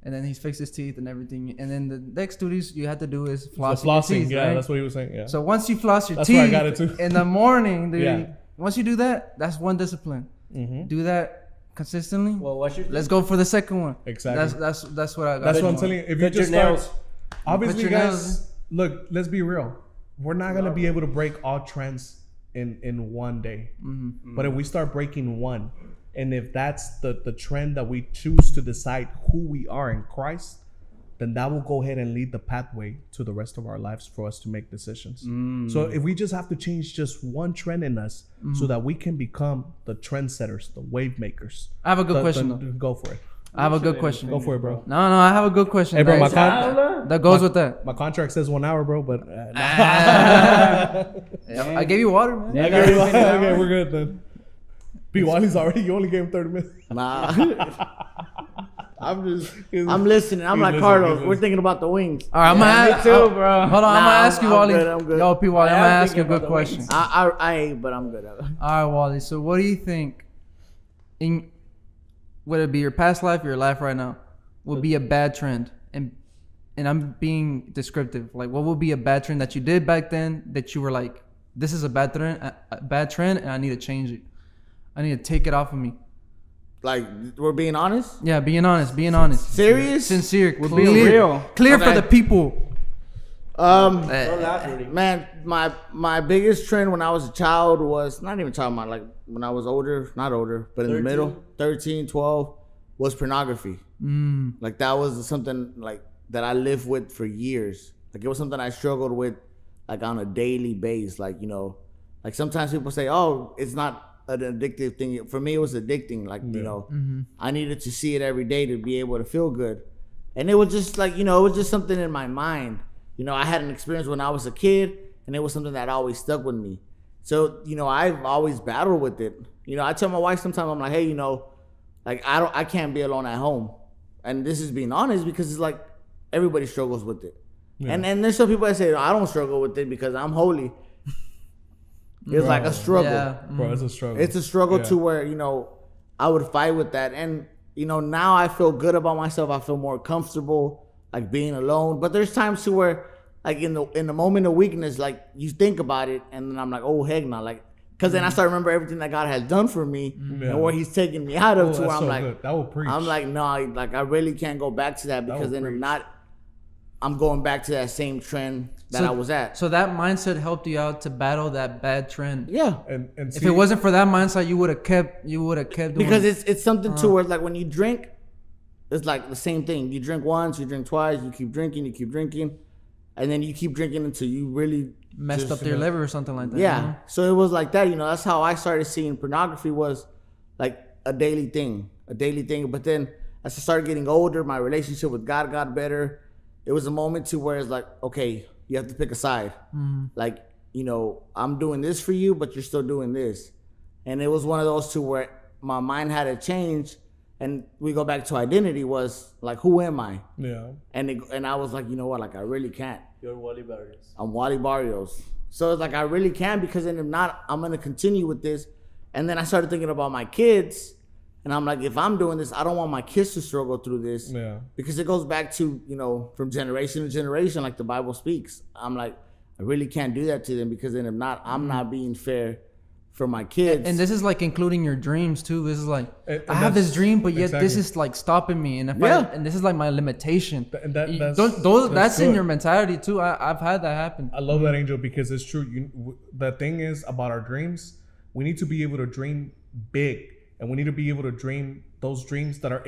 And then he's fixed his teeth and everything. And then the next duties you have to do is The floss your flossing, teeth, yeah, right? that's what he was saying. Yeah. So once you floss your That's teeth where I got it too. in the morning, dude, Yeah. once you do that, that's one discipline. Mm-hmm. Do that consistently. Well, what's your Let's go for the second one. Exactly. That's what I got. That's what I'm telling you. If you Cut your just start, nails. obviously, Cut your guys, nails. look, let's be real. We're not gonna be able to break all trends in one day. But if we start breaking one, and if that's the trend that we choose to decide who we are in Christ, then that will go ahead and lead the pathway to the rest of our lives for us to make decisions. So if we just have to change just one trend in us so that we can become the trendsetters, the wave makers. I have a good question though. Go for it. I have a good question. Go for it, bro. No, I have a good question. Hey, bro, guys. That goes with that. My contract says 1 hour, bro, but I gave you water, man. okay, we're good then. P. Wally's already. You only gave him 30 minutes. Nah. I'm listening. I'm like, listening, Carlos, he's we're thinking about the wings. All right, I'm gonna Me ask. too, bro. Hold on, I'm gonna ask you, I'm Wally. good, I'm good. Yo, P. Wally, I'm I gonna am ask you a thinking good about the question. wings. I ain't, but I'm good. All right, Wally. So, what do you think, in whether it be your past life or your life right now, would be a bad trend? And I'm being descriptive. Like, what would be a bad trend that you did back then that you were like, this is a bad trend, and I need to change it. I need to take it off of me. Like, we're being honest? Yeah, being honest. Serious? Sincere. We're being real. Clear for Okay. the people. Don't laugh, Rudy. Man, my biggest trend when I was a child was, not even talking about, like, when I was older, not older, but in the 13? middle, 13, 12, was pornography. Like, that was something, like, that I lived with for years. Like, it was something I struggled with, like, on a daily basis. Like, you know, like, sometimes people say, oh, it's not an addictive thing. For me, it was addicting. Like, you know, I needed to see it every day to be able to feel good. And it was just, like, you know, it was just something in my mind. You know, I had an experience when I was a kid, and it was something that always stuck with me. So, you know, I've always battled with it. You know, I tell my wife sometimes, I'm like, hey, you know, like, I can't be alone at home. And this is being honest, because it's like everybody struggles with it. Yeah. And there's some people that say, I don't struggle with it because I'm holy. It's like a struggle. Yeah. Bro, it's a struggle. It's a struggle to where, you know, I would fight with that. And, you know, now I feel good about myself. I feel more comfortable, like, being alone. But there's times to where, like, in the moment of weakness, like, you think about it, and then I'm like, oh, heck no. Like, because then I start to remember everything that God has done for me and where he's taking me out of, to where I'm like, good. That will preach. I'm like, no, like, I really can't go back to that, because then if not, I'm going back to that same trend that I was at. So that mindset helped you out to battle that bad trend. Yeah. And If it wasn't for that mindset, you would have kept doing Because it. it's something to where, like, when you drink, it's like the same thing. You drink once, you drink twice, you keep drinking, and then you keep drinking until you really messed up your liver or something like that. Yeah. You know? So it was like that, you know. That's how I started seeing pornography, was like a daily thing. But then as I started getting older, my relationship with God got better. It was a moment to where it's like, okay, you have to pick a side. Like, you know, I'm doing this for you, but you're still doing this. And it was one of those two where my mind had to change. And we go back to identity, was like, who am I? Yeah. And I was like, you know what? Like, I really can't. You're Wally Barrios. I'm Wally Barrios. So it's like, I really can, because then if not, I'm going to continue with this. And then I started thinking about my kids. And I'm like, if I'm doing this, I don't want my kids to struggle through this. Yeah. Because it goes back to, you know, from generation to generation, like the Bible speaks. I'm like, I really can't do that to them, because then if not, I'm not being fair for my kids. And this is like including your dreams too. This is like, And I have this dream, but yet exactly. this is like stopping me. And if and this is like my limitation. And that's That's in good. your mentality too. I've had that happen. I love that, Angel, because it's true. The thing is about our dreams, we need to be able to dream big, and we need to be able to dream those dreams that are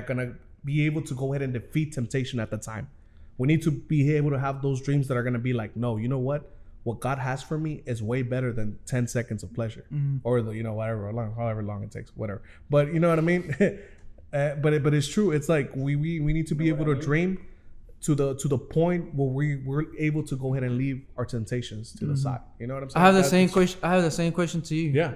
gonna be able to go ahead and defeat temptation at the time. We need to be able to have those dreams that are gonna be like, no, you know what? What God has for me is way better than 10 seconds of pleasure, or however long it takes, whatever. But you know what I mean. But it's true. It's like we need to be able to dream to the point where we're able to go ahead and leave our temptations to the side. You know what I'm saying? I have the same question. I have the same question to you. Yeah.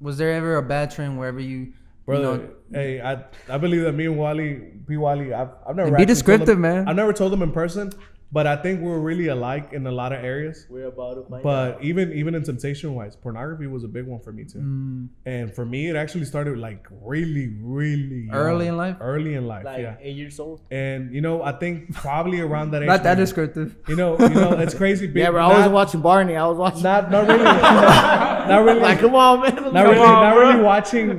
Was there ever a bad trend wherever you, Brother, hey, I believe that me and Wally, I've never be descriptive, man. I've never told them in person, But I think we're really alike in a lot of areas. We're about to find But out. even in temptation wise, pornography was a big one for me too. And for me, it actually started like really young. Early in life? Early in life, Like yeah. 8 years old. And I think probably around that age. Not that maybe, descriptive. it's crazy. Yeah, bro. I wasn't watching Barney. I was watching. Not really. Not really. Like, come on, man.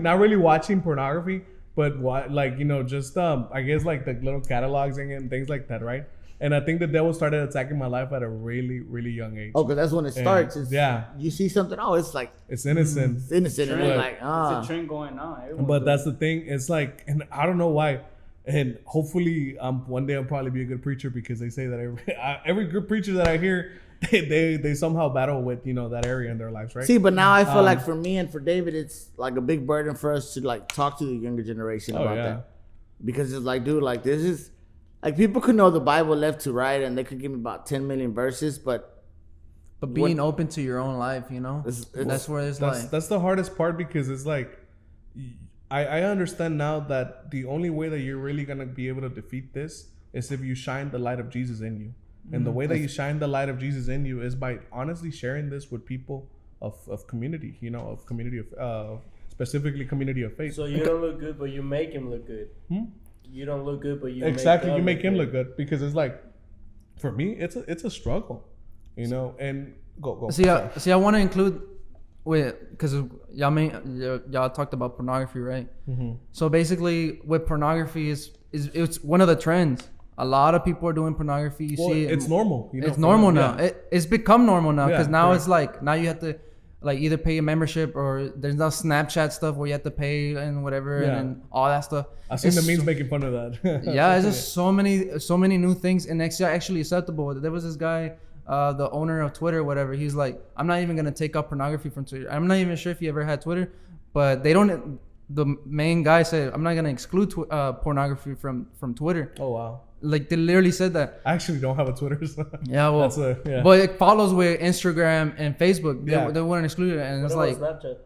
Not really watching pornography, but just I guess like the little catalogs and things like that, right? And I think the devil started attacking my life at a really young age. Oh, because that's when it starts. You see something. Oh, it's like It's innocent. it's innocent, and you're like, It's a trend going on. Everyone's But doing that's the thing. It's like, and I don't know why. And hopefully, one day I'll probably be a good preacher because they say that every good preacher that I hear, they somehow battle with that area in their lives, right? See, but now I feel like for me and for David, it's like a big burden for us to like talk to the younger generation about that, because it's like, dude, like this is like people could know the Bible left to right and they could give me about 10 million verses, but being open to your own life, that's where it's that's the hardest part, because it's like I understand now that the only way that you're really gonna be able to defeat this is if you shine the light of Jesus in you. And the way that you shine the light of Jesus in you is by honestly sharing this with people of community, of community of specifically community of faith. So you don't look good, but you make him look good. You don't look good, but you you make him look good, because it's like, for me, it's a struggle, and go. See, I want to include because y'all talked about pornography, right? So basically, with pornography it's one of the trends. A lot of people are doing pornography. You see, it's normal. It's normal now. Yeah. It's become normal now, because now correct. it's like now you have to like either pay a membership, or there's now Snapchat stuff where you have to pay and whatever and all that stuff. I've seen the memes making fun of that. Yeah, it's just so many new things, and it's actually acceptable. There was this guy, the owner of Twitter, whatever. He's like, I'm not even gonna take out pornography from Twitter. I'm not even sure if he ever had Twitter, but they don't. The main guy said, I'm not gonna exclude pornography from Twitter. Oh wow. Like they literally said that. I actually don't have a Twitter. So yeah, well, but it follows with Instagram and Facebook. They wouldn't exclude it, and it's like, Snapchat?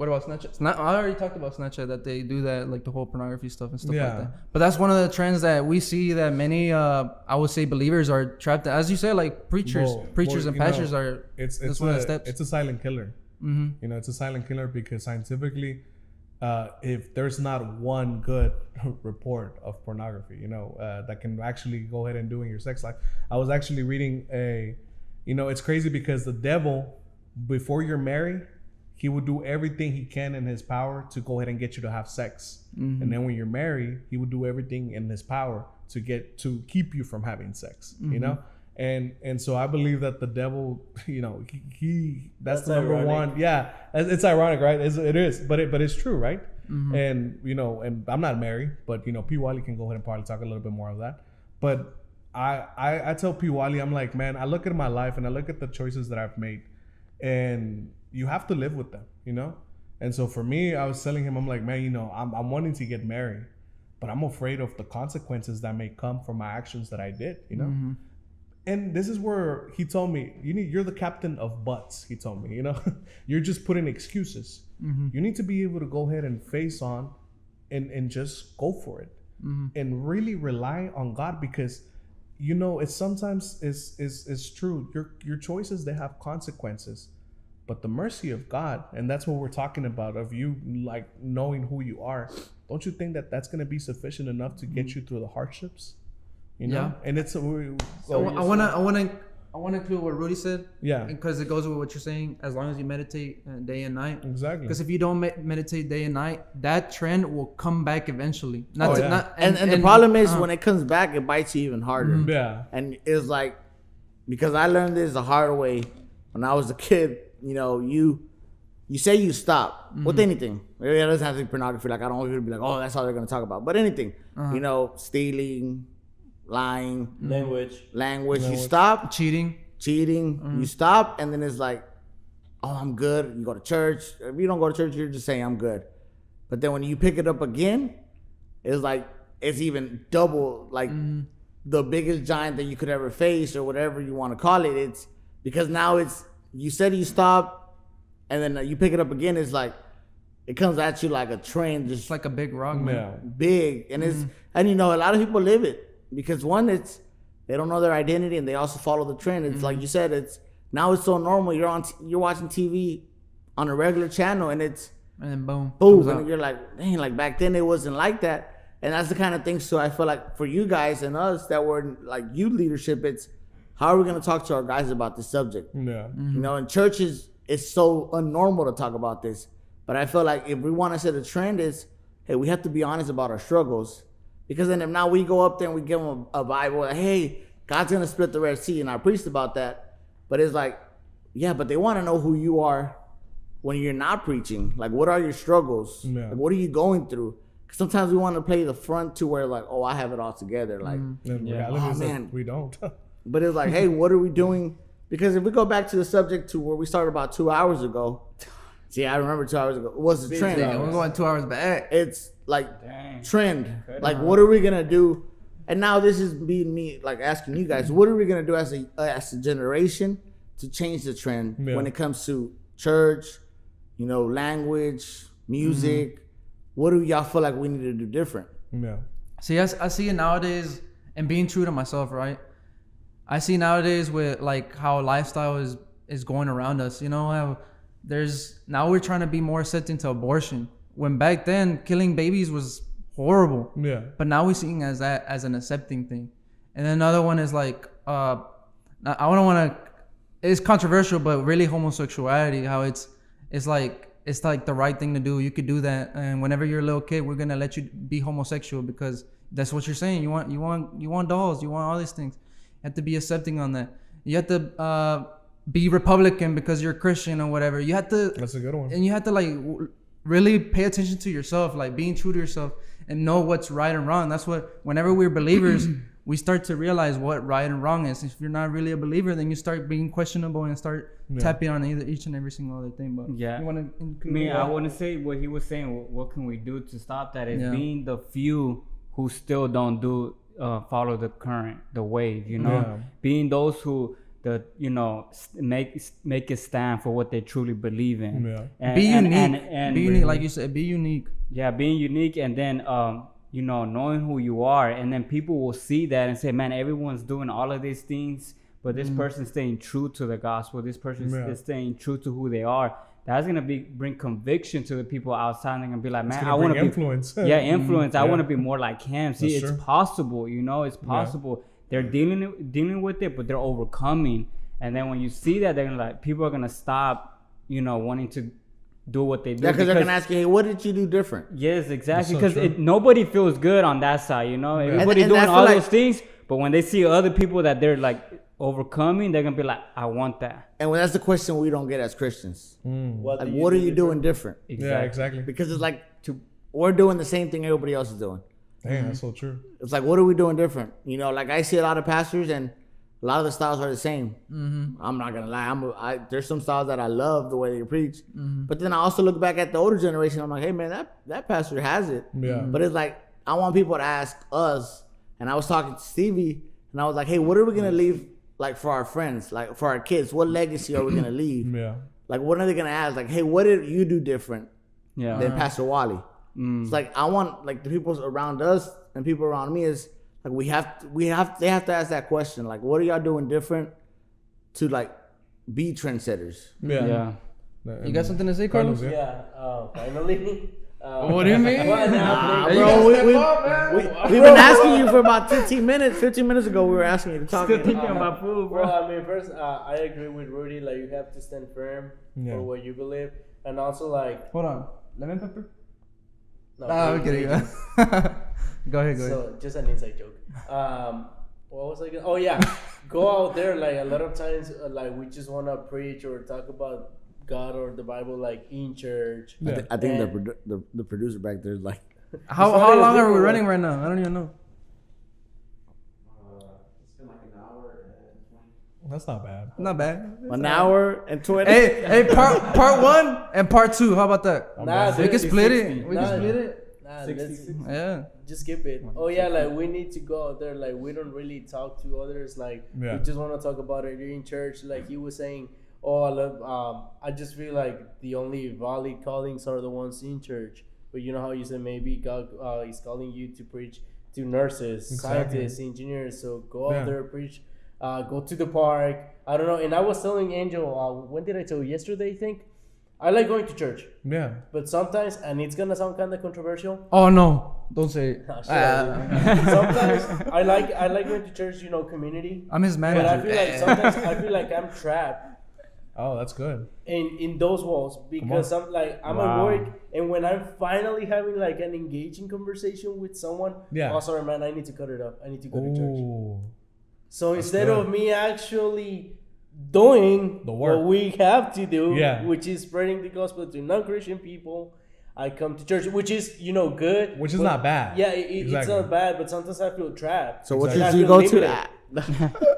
what about Snapchat? I already talked about Snapchat, that they do that, like the whole pornography stuff and stuff like that. But that's one of the trends that we see that many, I would say, believers are trapped in. As you say, like preachers and pastors are. It's one of the steps. It's a silent killer. It's a silent killer because scientifically, if there's not one good report of pornography, that can actually go ahead and do in your sex life. I was actually reading it's crazy because the devil, before you're married, he would do everything he can in his power to go ahead and get you to have sex. And then when you're married, he would do everything in his power to keep you from having sex, And so I believe that the devil, that's the number ironic. one. Yeah, it's ironic, right? It is, but it's true, right? And and I'm not married, but P. Wally can go ahead and probably talk a little bit more of that. But I tell P. Wally, I'm like, man, I look at my life and I look at the choices that I've made, and you have to live with them, And so for me, I was telling him, I'm like, man, I'm wanting to get married, but I'm afraid of the consequences that may come from my actions that I did, And this is where he told me, you're the captain of butts. He told me, you're just putting excuses. You need to be able to go ahead and face on and just go for it and really rely on God, because it's sometimes is true. Your choices, they have consequences, but the mercy of God, and that's what we're talking about, of you like knowing who you are. Don't you think that that's going to be sufficient enough to get you through the hardships? Yeah. And it's I want to include what Rudy said. Yeah. Because it goes with what you're saying. As long as you meditate day and night. Exactly. Because if you don't meditate day and night, that trend will come back eventually. And the problem is when it comes back, it bites you even harder. Yeah. And it's like, because I learned this the hard way when I was a kid. You say you stop with anything. It doesn't have to be pornography. Like, I don't want you to be like, oh, that's all they're going to talk about. But anything, stealing, lying, language. You stop. Cheating. You stop, and then it's like, oh, I'm good. You go to church. If you don't go to church, you're just saying I'm good. But then when you pick it up again, it's like, it's even double, like the biggest giant that you could ever face, or whatever you want to call it. It's because now you said you stopped, and then you pick it up again. It's like, it comes at you like a train, just like a big rock, man. Big. And it's, and a lot of people live it, because one, it's they don't know their identity, and they also follow the trend. It's like you said, it's so normal. You're watching TV on a regular channel, and it's And then boom. boom, comes and out. you're like, dang, like back then it wasn't like that. And that's the kind of thing. So I feel like for you guys and us that were in, like youth leadership, it's how are we going to talk to our guys about this subject? Yeah. You know, in churches, it's so unnormal to talk about this. But I feel like if we want to set a trend, is hey, we have to be honest about our struggles, because then if now we go up there and we give them a Bible, like, hey, God's going to split the Red Sea, and I preached about that. But it's like, yeah, but they want to know who you are when you're not preaching. Like, what are your struggles? Yeah. Like, what are you going through? Sometimes we want to play the front to where like, oh, I have it all together. Like, The reality Oh, is that man. we don't. but it's like, hey, what are we doing? Because if we go back to the subject to where we started about 2 hours ago, see, I remember 2 hours ago, what's the trend? Yeah, we're going 2 hours back. It's like Dang. trend. Like, what are we gonna do? And now this is being me, like asking you guys, what are we gonna do as a generation to change the trend when it comes to church, you know, language, music? What do y'all feel like we need to do different? Yeah. See, I see it nowadays, and being true to myself, right? I see nowadays with like how lifestyle is going around us. You know, how now we're trying to be more accepting to abortion. When back then, killing babies was horrible. Yeah. But now we're seeing as an accepting thing. And then another one is like, I don't want to. It's controversial, but really homosexuality. How it's like the right thing to do. You could do that, and whenever you're a little kid, we're gonna let you be homosexual because that's what you're saying. You want dolls. You want all these things. You have to be accepting on that. You have to be Republican because you're Christian or whatever. You have to. That's a good one. And you have to like really pay attention to yourself, like being true to yourself and know what's right and wrong. That's what. Whenever we're believers, we start to realize what right and wrong is. If you're not really a believer, then you start being questionable and start tapping on each and every single other thing. But Yeah. you want to include Me, that? I want to say what he was saying. What can we do to stop that? Is Yeah. being the few who still don't follow the wave. You know, Yeah. being those who make a stand for what they truly believe in. Yeah. And, Be unique. And Be unique, like you said. Be unique. Yeah, being unique, and then knowing who you are, and then people will see that and say, man, everyone's doing all of these things, but this person's staying true to the gospel. This person is staying true to who they are. That's gonna bring conviction to the people outside. They're gonna be like, man, I want to be influence. influence. I Yeah. want to be more like him. See, That's it's true. possible. It's possible. They're dealing with it, but they're overcoming. And then when you see that, they're gonna people are gonna stop, wanting to do what they do. Yeah, because they're gonna ask you, hey, what did you do different? Yes, exactly. That's so Because true. nobody feels good on that side, Everybody And doing I feel all like- those things, but when they see other people that they're like overcoming, they're gonna be like, I want that. And that's the question we don't get as Christians. What Like, do what are you different? doing different? Yeah, exactly. Because it's like we're doing the same thing everybody else is doing. Dang, that's so true. It's like, what are we doing different? Like I see a lot of pastors, and a lot of the styles are the same. I'm not gonna lie. There's some styles that I love the way they preach, but then I also look back at the older generation. I'm like, hey man, that pastor has it. Yeah. But it's like I want people to ask us. And I was talking to Stevie, and I was like, hey, what are we gonna leave like for our friends, like for our kids? What legacy are we gonna leave? Yeah. Like, what are they gonna ask? Like, hey, what did you do different Yeah. than Pastor Wally? It's like I want like the people around us and people around me is like they have to ask that question. Like, what are y'all doing different to like be trendsetters? Yeah. Yeah. You got something to say, Carlos? Yeah, finally. What do you mean? Bro, we've been asking you for about 15 minutes. 15 minutes ago, we were asking you to talk. Still thinking about food, bro. Well, I mean, first, I agree with Rudy. Like, you have to stand firm Yeah. for what you believe, and also like, Hold on. Lemon pepper? no, I'm Rudy- kidding. Go ahead. So, just an inside joke. What was I gonna? Oh yeah, go out there. Like a lot of times, like we just want to preach or talk about God or the Bible, like in church. Yeah. I think the producer back there is like, How long are we running right now? I don't even know. That's not bad. Not bad. an hour and 20. Hey, part one and part two. How about that? Nah, We can split 60. it. We can split it. Nah, 66. Yeah. just skip it. Oh yeah, like we need to go out there. Like we don't really talk to others. Like Yeah. we just want to talk about it in church. Like he was saying, oh, I love. I just feel like the only valid callings are the ones in church. But you know how you said maybe God is calling you to preach to nurses, Exactly. scientists, engineers. So go Yeah. out there, preach, go to the park. I don't know. And I was telling Angel, when did I tell you? Yesterday, I think. I like going to church, Yeah. but sometimes, and it's gonna sound kind of controversial. Oh no, don't say it. Sometimes I like going to church, community. I'm his manager. But I feel like sometimes I feel like I'm trapped Oh, that's good. in those walls because I'm at work, and when I'm finally having like an engaging conversation with someone, Yeah. oh sorry man, I need to cut it up. I need to go to church. Ooh. So instead good. of me actually doing The work. what we have to do, Yeah. which is spreading the gospel to non-Christian people, I come to church, which is good, Which is but- not bad. Yeah, it's Exactly. not bad, but sometimes I feel trapped. So what And I did you feel go to? limited.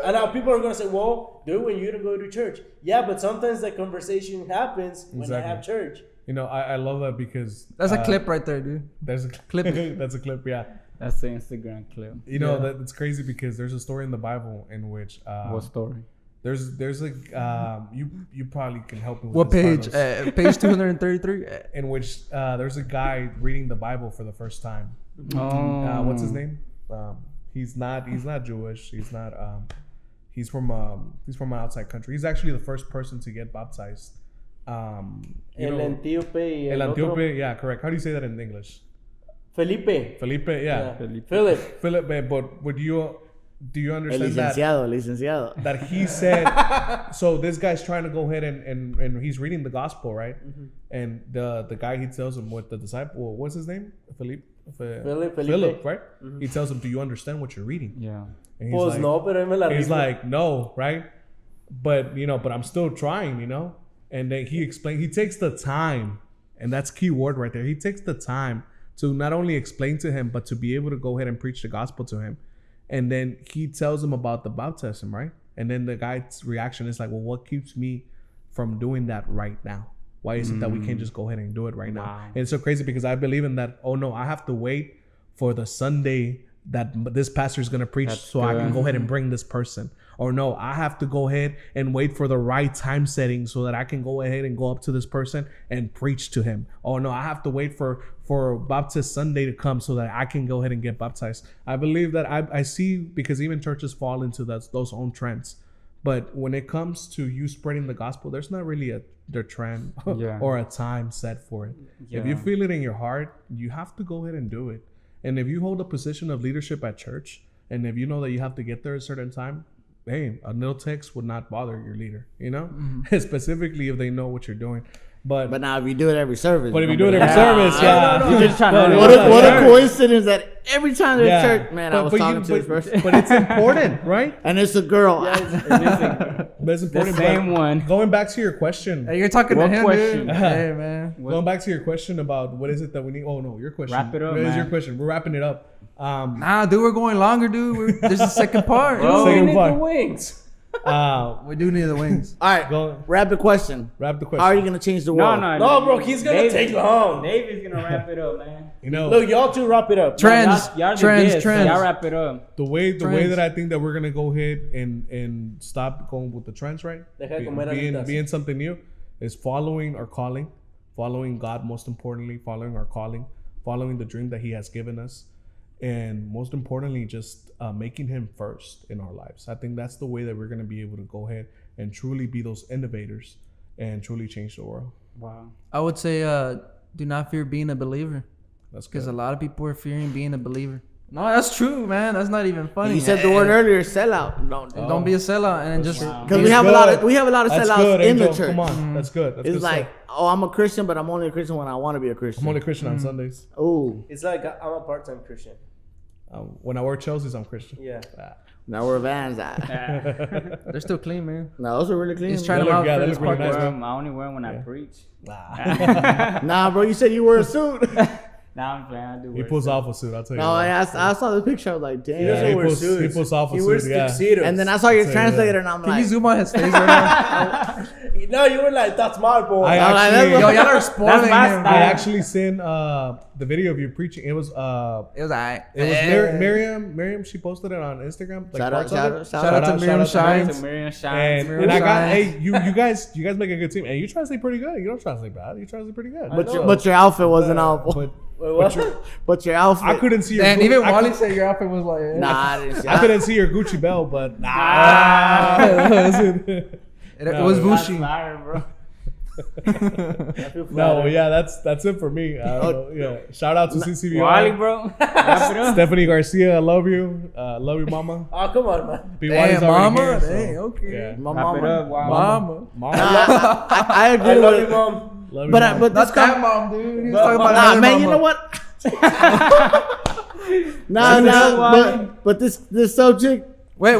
And now people are gonna say, "Well, do it when you don't go to church." Yeah, but sometimes that conversation happens when I Exactly. have church. I love that because That's a clip right there, dude. There's a Clip. That's a clip. Yeah. That's the Instagram clip. That it's crazy because there's a story in the Bible in which What story? there's like you probably can help me with What this, page? Carlos. Page 233. In which there's a guy reading the Bible for the first time. Oh. What's his name? He's not Jewish. He's from an outside country. He's actually the first person to get baptized. El Antiope. El Antiope, yeah, correct. How do you say that in English? Felipe. Felipe, yeah. Philip. Philip, but do you El understand that? licenciado. That he said, so this guy's trying to go ahead and he's reading the gospel, right? Mm-hmm. And the guy, he tells him what the disciple, what's his name? Philip, right? Mm-hmm. He tells him, do you understand what you're reading? Yeah. And he's Pues like, no, pero él me la he's rifo. like, no, right? But I'm still trying, And then he takes the time, and that's key word right there. He takes the time to not only explain to him, but to be able to go ahead and preach the gospel to him. And then he tells him about the baptism, right? And then the guy's reaction is like, well, what keeps me from doing that right now? Why is it that we can't just go ahead and do it right now? And it's so crazy because I believe in that. Oh no, I have to wait for the Sunday that this pastor is going to preach I can go ahead and bring this person. Or no, I have to go ahead and wait for the right time setting so that I can go ahead and go up to this person and preach to him. Oh no, I have to wait for Baptist Sunday to come so that I can go ahead and get baptized. I believe that I see, because even churches fall into those own trends. But when it comes to you spreading the gospel, there's not really a trend or a time set for it. Yeah. If you feel it in your heart, you have to go ahead and do it. And if you hold a position of leadership at church, and if you know that you have to get there at a certain time, hey, a little text would not bother your leader, specifically if they know what you're doing. But now if you do it every service. if you do it every service, You're just trying to What a coincidence that every time there's Yeah. church, man, I was talking to this person. But it's important, right? And it's a girl. But it's important. The same but one. Going back to your question. Hey, you're talking What to him, question? dude. Hey, man. Going back to your question about what is it that we need? Oh no, your question. Wrap it up, What is man. your question? We're wrapping it up. Nah, dude, we're going longer, dude. There's a second part. Bro. Second We need part. the wings. We do need the wings. All right, Go wrap the question. wrap the question. How are you going to change the No, world? No, bro, he's gonna take long. David's gonna wrap it up, man. Look, y'all two wrap it up. Trends, Y'all the trends, guests, trends. Y'all wrap it up. the way Trends. that I think that we're gonna go ahead and stop going with the trends, right? Deja comer alitas. Being something new is following our calling, following God, most importantly, following our calling, following the dream that He has given us, and most importantly, just making Him first in our lives. I think that's the way that we're gonna be able to go ahead and truly be those innovators and truly change the world. Wow. I would say, do not fear being a believer, That's good. because a lot of people are fearing being a believer. No, that's true, man. That's not even funny. You said the word earlier, sellout. Don't be a sellout, and just Because we have a lot of That's sellouts good, in the Angel. church. Come on, that's good. That's It's good like, stuff. oh, I'm a Christian, but I'm only a Christian when I want to be a Christian. I'm only Christian on Sundays. Ooh, It's like I'm a part-time Christian. When I wear Chelsea's, I'm Christian. Yeah. now we're Vans. they're still clean, man. No, those are really clean. He's trying They them look- out yeah, for they this look really podcast. nice. I only wear them when I preach. Nah, bro, you said you wore a suit. Now I'm playing. I do. He wear pulls stuff. off a suit. I'll tell you. No, that. I saw the picture. I was like, damn. He doesn't he wear pulls- suits. he pulls off a He wears suit, yeah. tuxedos. And then I saw your Say that. translator, and I'm Can you like, zoom on his face right now? No, you were like, that's my boy. I like, actually, Yo, y'all are spoiling my him. style. I actually seen the video of you preaching. It was It was alright. It was Miriam. She posted it on Instagram. Like Shout out to Miriam Shines. Miriam Shines. And I got you guys make a good team, and you translate pretty good. You don't translate bad. You translate pretty good. But your outfit wasn't out. But your outfit. I couldn't see your. And even Wally said your outfit was like. Nah, I didn't see I couldn't see your Gucci belt, but It was Bushi. Bro. No, yeah, that's it for me. Yeah, shout out to CCRV. Wally, bro. Stephanie Garcia, I love you. Love you, mama. Oh, come on, man. Wally's Damn, already mama. here, so, Dang, okay. yeah. My Wrap it up, mama. Mama. I agree I love with you, mom. Love you, But mama. but this Not that mom, dude. He was talking about nah, another man, mama. you know what? But this subject, Wait.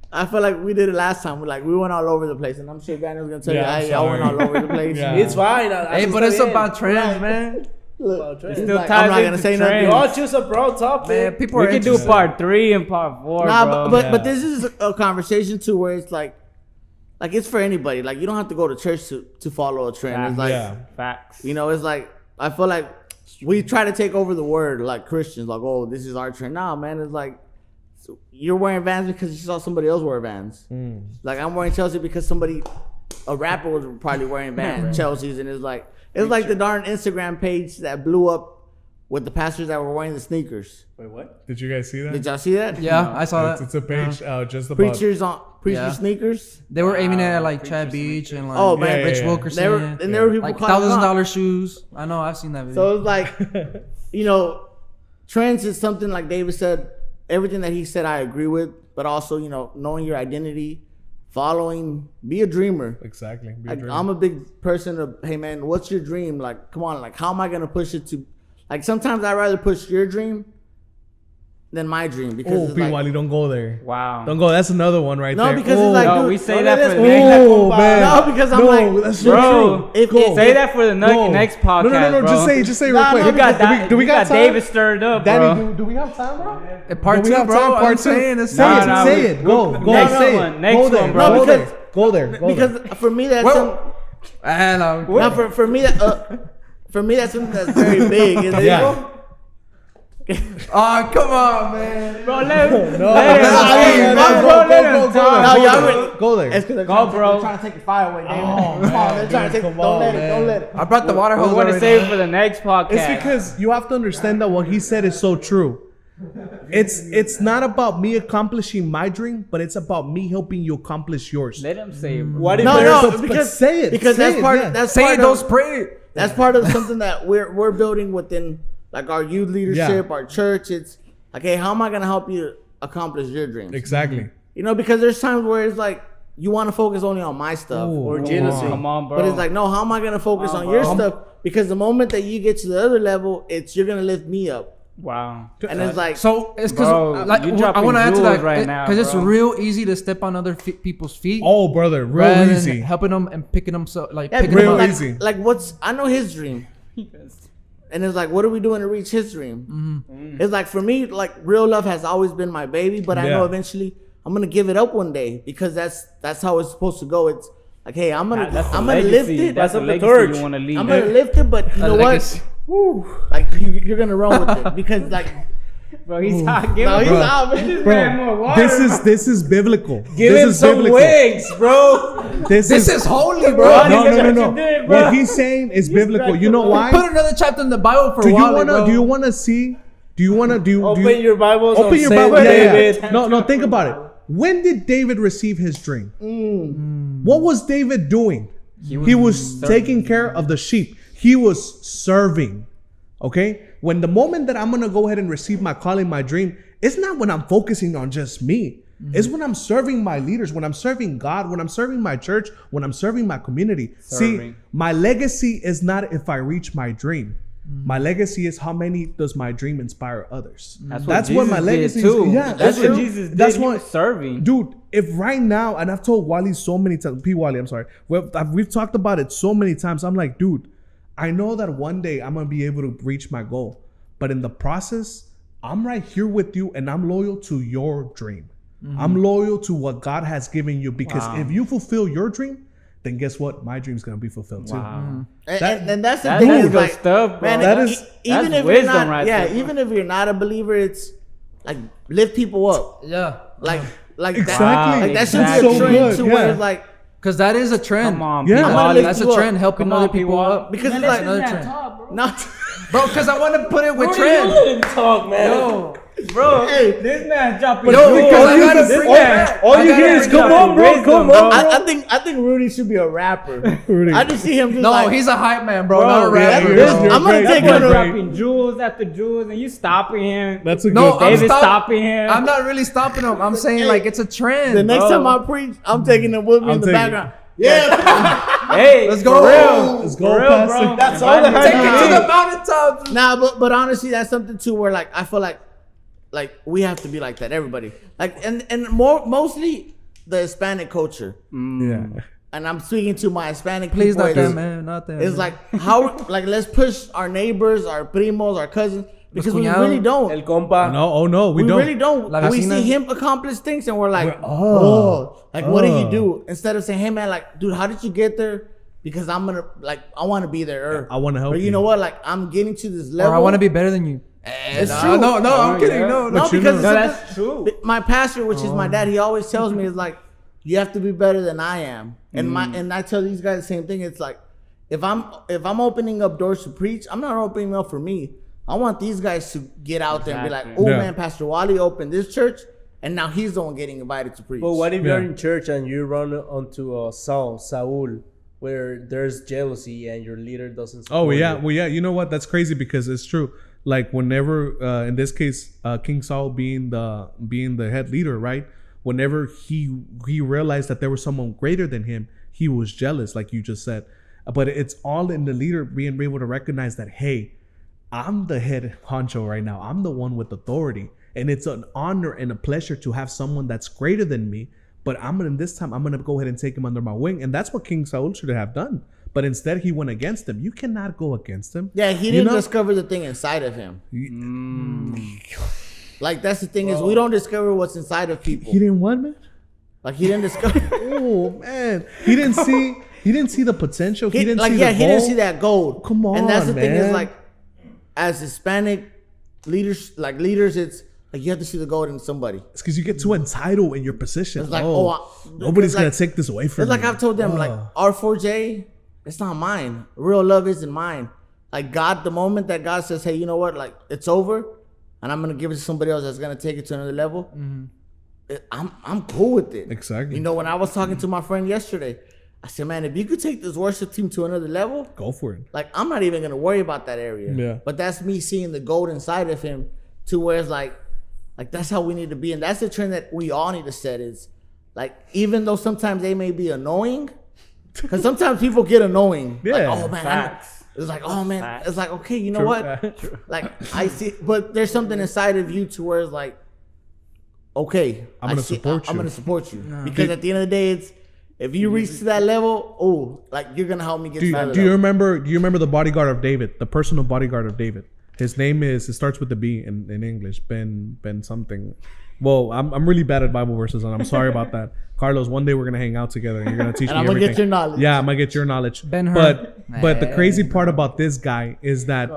I feel like we did it last time. We went all over the place, and I'm sure Daniel's gonna tell Yeah, I'm you, I went sorry. all over the place. Yeah. It's fine. Hey, but it's about trends, man. Look, Trends. he's Still like, ties I'm not gonna into say trends. nothing. You all choose a broad topic. Man, people We are could do interested. part 3 and part 4, Nah, bro. but this is a conversation too, where it's like it's for anybody. Like, you don't have to go to church to follow a trend. It's like, Yeah. Facts. you know, it's like, I feel like we try to take over the word, like Christians, like, oh, this is our trend. Nah, man, it's like, you're wearing Vans because you saw somebody else wear Vans. Like, I'm wearing Chelsea because a rapper was probably wearing Vans, Chelsea's, and it's like the darn Instagram page that blew up with the pastors that were wearing the sneakers. Wait, what? Did you guys see that? Did y'all see that? Yeah, I saw It's that. a page just about. Preacher Yeah. sneakers. They were aiming at like Chad Beach and like Oh, man. Rich Yeah, yeah. Wilkerson. There were people like calling them out. $1,000 shoes. I know, I've seen that video. So it's like, you know, trends is something like David said. Everything that he said, I agree with. But also, you know, knowing your identity, following, be a dreamer. Exactly. Be a Like, dreamer. I'm a big person of, hey man, what's your dream? Like, come on, like, how am I gonna push it to? Like, sometimes I'd rather push your dream than my dream because Oh, it's P. like, Wally, don't go there. Wow. Don't go. That's another one right no, there. because oh, it's like, No, dude, we say no, that let's- for the next Oh, man. No, because I'm no, like, that's so bro, true. if, Go. say that for the Go. next podcast, No, bro. just say it real Nah, quick. no, You got that. do we got time? David stirred up, Danny, bro. do we have time, bro? Part Do we 2, have bro. time? I'm Part 2? saying it's Say Nah, it. nah, Say we- it. Go. next Say one, it. next Go there. one, bro. Go No, there. because- Go there. Go there. because for me that's Well, for me that's something that's very big. Is Yeah. Oh, come on, man. Bro, let him. No, let him no, talk, no, bro, go, let go, him go, talk. No, go y'all there. really- Go there. It's because Go, bro. they're trying to take the fire away, David. Oh, Come on, they're man, trying to dude, take. come Don't on, let it. man. Don't let it. I brought the water We hose want to already. save it for the next podcast. It's because you have to understand that what he said is so true. It's not about me accomplishing my dream, but it's about me helping you accomplish yours. Let him say it, bro. What if No, there's no, but because say it, Because say that's it, part. yeah. That's Say part it, of, don't spray it. That's part of something that we're building within like our youth leadership, our church. It's like, hey, how am I gonna help you accomplish your dreams? Exactly. You know, because there's times where it's like you want to focus only on my stuff, or jealousy? Come on, bro. but it's like, no, how am I gonna focus on bro. your stuff? Because the moment that you get to the other level, you're gonna lift me up, wow. and it's like, So it's Bro, because like you I dropping want to add to jewels that right now, because it's bro. real easy to step on other people's feet. Oh, brother, real rather than easy. helping them and picking them so like yeah, picking real them up. like, easy. like I know his dream. And it's like, what are we doing to reach his dream? It's like, for me, like, real love has always been my baby, but I know Yeah. eventually I'm gonna give it up one day because that's how it's supposed to go. It's like, hey, I'm gonna That's lift legacy. it. That's a That's the legacy torch. you want to leave. I'm gonna lift it, but you know legacy. what? Like, you're gonna run with it because like, Bro, he's hot. Give no, him, he's out, man. Bro, this is biblical. Give this him is some biblical. wings, bro. This is holy, bro. No. What he's saying is biblical. You know why? Put another chapter in the Bible for Do you Wally, wanna? bro. Do you wanna see? Do you wanna do? Open do you, your Bibles. Open on your Saint Bible. Yeah, David. yeah. No. Think about it. When did David receive his dream? What was David doing? He was taking care of the sheep. He was serving. Okay. When the moment that I'm gonna go ahead and receive my calling, my dream, it's not when I'm focusing on just me. It's when I'm serving my leaders, when I'm serving God, when I'm serving my church, when I'm serving my community. See, Serving. my legacy is not if I reach my dream. My legacy is how many does my dream inspire others. That's what my Jesus legacy did too. is. Yeah, That's what true. Jesus did. That's He what was serving. Dude, if right now, and I've told Wally so many times, P. Wally, I'm sorry, we've talked about it so many times. I'm like, dude, I know that one day I'm gonna be able to reach my goal, but in the process, I'm right here with you, and I'm loyal to your dream. I'm loyal to what God has given you, because if you fulfill your dream, then guess what? My dream's gonna be fulfilled too. Wow. And that's the That's thing. good Is like, stuff, bro. man, That even is- if you're wisdom not, right yeah, there. even if you're not a believer, it's like lift people up, Yeah. like Exactly. that. Like that should be Exactly. a trend So to good, where yeah. it's like Because that is a trend. Come on, Yeah. people. I'm gonna Wally. lift That's you a up. trend, helping Come on, other people up. because Man, it's like let this man trend. talk, bro. no. Bro, because I want to put it with Rudy, you trend. let him talk, man. Yo, Bro, this man dropping Yo, jewels. because I gotta This bring man- all I you gotta hear is bring come up on, bro, wisdom, come bro. on, bro. I think Rudy should be a rapper. Rudy. I just see him just No, like he's a hype man, bro, Bro, not a yeah, rapper. you're- bro. you're I'm gonna great. take You're him to- great. dropping jewels after jewels, and you stopping him. That's a No, good I'm thing. David stopping him. I'm not really stopping him. I'm saying like it's a trend. the next bro. time I preach, I'm taking him with me I'm in the taking- background. Yeah. Hey, Let's for go. real. Let's For go, real, Pastor. bro. That's all that Take I it to the mountaintops. Nah, but honestly, that's something too where like I feel like we have to be like that. Everybody like and mostly the Hispanic culture. Yeah. And I'm speaking to my Hispanic Please, people. not it's- that, man. Not that. It's like how like let's push our neighbors, our primos, our cousins because we cuñados. really don't. El compa. No, we We don't. really don't. La We vecina. see him accomplish things and we're like, oh, what did he oh. do? Instead of saying, hey man, like, dude, how did you get there? Because I'm gonna like I want to be there. Or, I wanna help Or you you. know what? Like I'm getting to this level. or I want to be better than you. It's No, true. No, I'm Oh, kidding. yeah. No, No, no. you because know. No, it's that's true. my pastor, which is my dad, he always tells me is like, you have to be better than I am. And and I tell these guys the same thing. It's like if I'm opening up doors to preach, I'm not opening up for me. I want these guys to get out there and be like, Exactly. oh Yeah. man, Pastor Wally opened this church, and now he's the one getting invited to preach. But what if you're Yeah. in church and you run onto Saul, where there's jealousy and your leader doesn't support Oh yeah, you? well yeah. You know what? That's crazy because it's true. Like whenever, in this case, King Saul being the head leader, right? Whenever he realized that there was someone greater than him, he was jealous, like you just said. But it's all in the leader being able to recognize that, hey, I'm the head honcho right now. I'm the one with authority, and it's an honor and a pleasure to have someone that's greater than me. But I'm gonna go ahead and take him under my wing, and that's what King Saul should have done. But instead, he went against him. You cannot go against him. yeah, he You didn't know? discover the thing inside of him. Like that's the thing is we don't discover what's inside of people. He didn't what, man? Like he didn't discover. Oh man, he didn't see the potential. He didn't like see yeah, the he didn't goal. see that gold. Come And that's the on, thing is man. like, as Hispanic leaders, it's like you have to see the gold in somebody. It's because you get too entitled in your position. It's like nobody's it's gonna like- take this away from It's like you. I've told them, like R4J, it's not mine. Real love isn't mine. Like God, the moment that God says, hey, you know what, like it's over, and I'm gonna give it to somebody else that's gonna take it to another level. I'm cool with it. Exactly. You know, when I was talking to my friend yesterday, I said, man, if you could take this worship team to another level, Go for it. like I'm not even gonna worry about that area. Yeah. But that's me seeing the gold inside of him to where it's like that's how we need to be. And that's the trend that we all need to set is like, even though sometimes they may be annoying, because sometimes people get annoying. Yeah. Like, oh man. Facts. It's like, oh man. Facts. It's like, okay, you know True. what? Like I see, but there's something inside of you to where it's like, okay, I'm gonna I see- support I'm you. gonna support you. Because at the end of the day, it's if you reach to that level, oh, like you're gonna help me get to that Do you level. remember the bodyguard of David, the personal bodyguard of David? His name it starts with the B in English, Ben something. Well, I'm really bad at Bible verses, and I'm sorry about that. Carlos, one day we're gonna hang out together, and you're gonna teach And me I'm gonna everything. get your knowledge. Yeah, I'm gonna get your knowledge. Ben-Hur. But the crazy part about this guy is that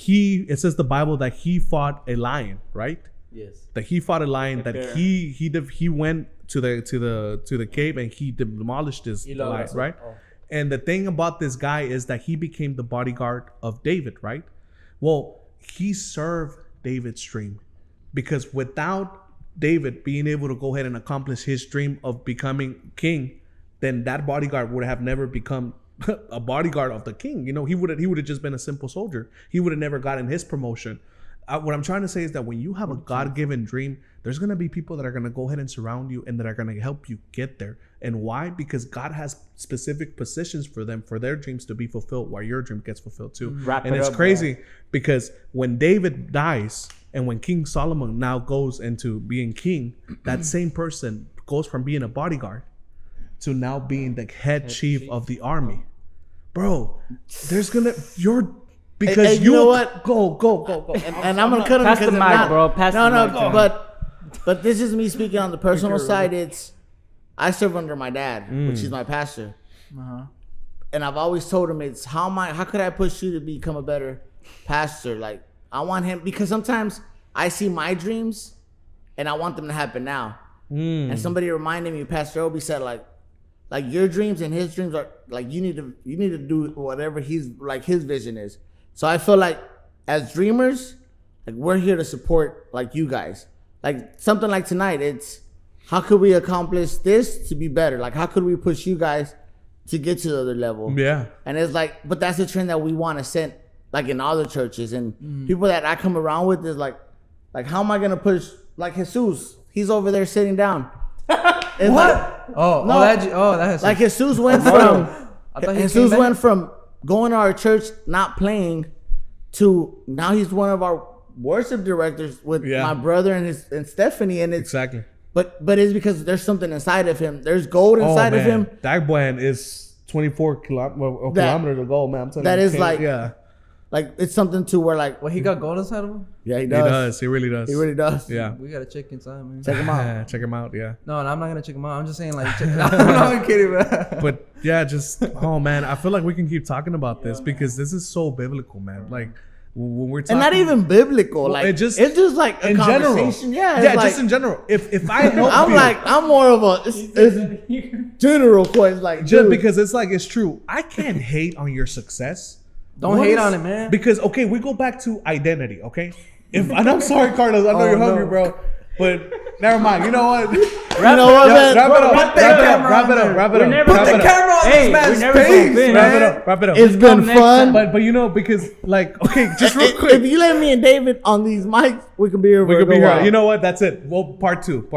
it says the Bible that he fought a lion, right? Yes. That he fought a lion. That he went to the cave and he demolished this lion, right? Oh. And the thing about this guy is that he became the bodyguard of David, right? Well, he served David's dream because without David being able to go ahead and accomplish his dream of becoming king, then that bodyguard would have never become a bodyguard of the king. You know, he would have just been a simple soldier. He would have never gotten his promotion. What I'm trying to say is that when you have a God-given dream, there's going to be people that are going to go ahead and surround you and that are going to help you get there. And why? Because God has specific positions for them, for their dreams to be fulfilled while your dream gets fulfilled too. Wrap And it it's up, crazy because when David dies and when King Solomon now goes into being king, that same person goes from being a bodyguard to now being the head chief of the army. Bro, because Hey, you know what? Go. And I'm gonna cut him Pass because the I'm mic, not, bro. Pass the mic to him. but this is me speaking on the personal side. It's I serve under my dad, which is my pastor, And I've always told him it's how could I push you to become a better pastor? Like I want him, because sometimes I see my dreams and I want them to happen now. And somebody reminded me, Pastor Obi said like your dreams and his dreams are like you need to do whatever his vision is. So I feel like as dreamers, like we're here to support like you guys. Like something like tonight, it's how could we accomplish this to be better? Like how could we push you guys to get to the other level? Yeah. And it's like, but that's the trend that we want to set like in other churches. And people that I come around with is like how am I gonna push like Jesus? He's over there sitting down. And What? That has like Jesus went from going to our church not playing to now he's one of our worship directors with my brother and Stephanie, and it's Exactly. But it's because there's something inside of him. There's gold inside of him. That man is 24 kilometers of gold, man. I'm telling That you. is like it's something to where like Well, he got gold inside of him? yeah, he He does. does. He really does. He really does. Yeah. We gotta check inside, man. Check him out. Check him out. Yeah. No, I'm not gonna check him out. I'm just saying, like, check it out. I'm kidding, man. But yeah, just oh man, I feel like we can keep talking about this because this is so biblical, man. Like when we're talking, And not even biblical. Like it's just like a in general. conversation. Yeah, Yeah, it's just in general. If I help I'm you, like I'm more of a it's general question. Like just dude, because it's like it's true. I can't hate on your success. Don't hate on it, man. Because okay, we go back to identity. Okay, and I'm sorry, Carlos. I know you're hungry, bro. But never mind. You know what? you know what, man? Wrap it up. Put the camera Wrap on it up. there. Wrap it up. never- Wrap Put it the up. camera on Hey, this man's we never face, gonna win. Wrap it man. up. Wrap it up. It's been next fun. But you know, because like okay, just real If quick. you let me and David on these mics, we could be here. We for could a be good here. while. You know what? That's it. Well, part two.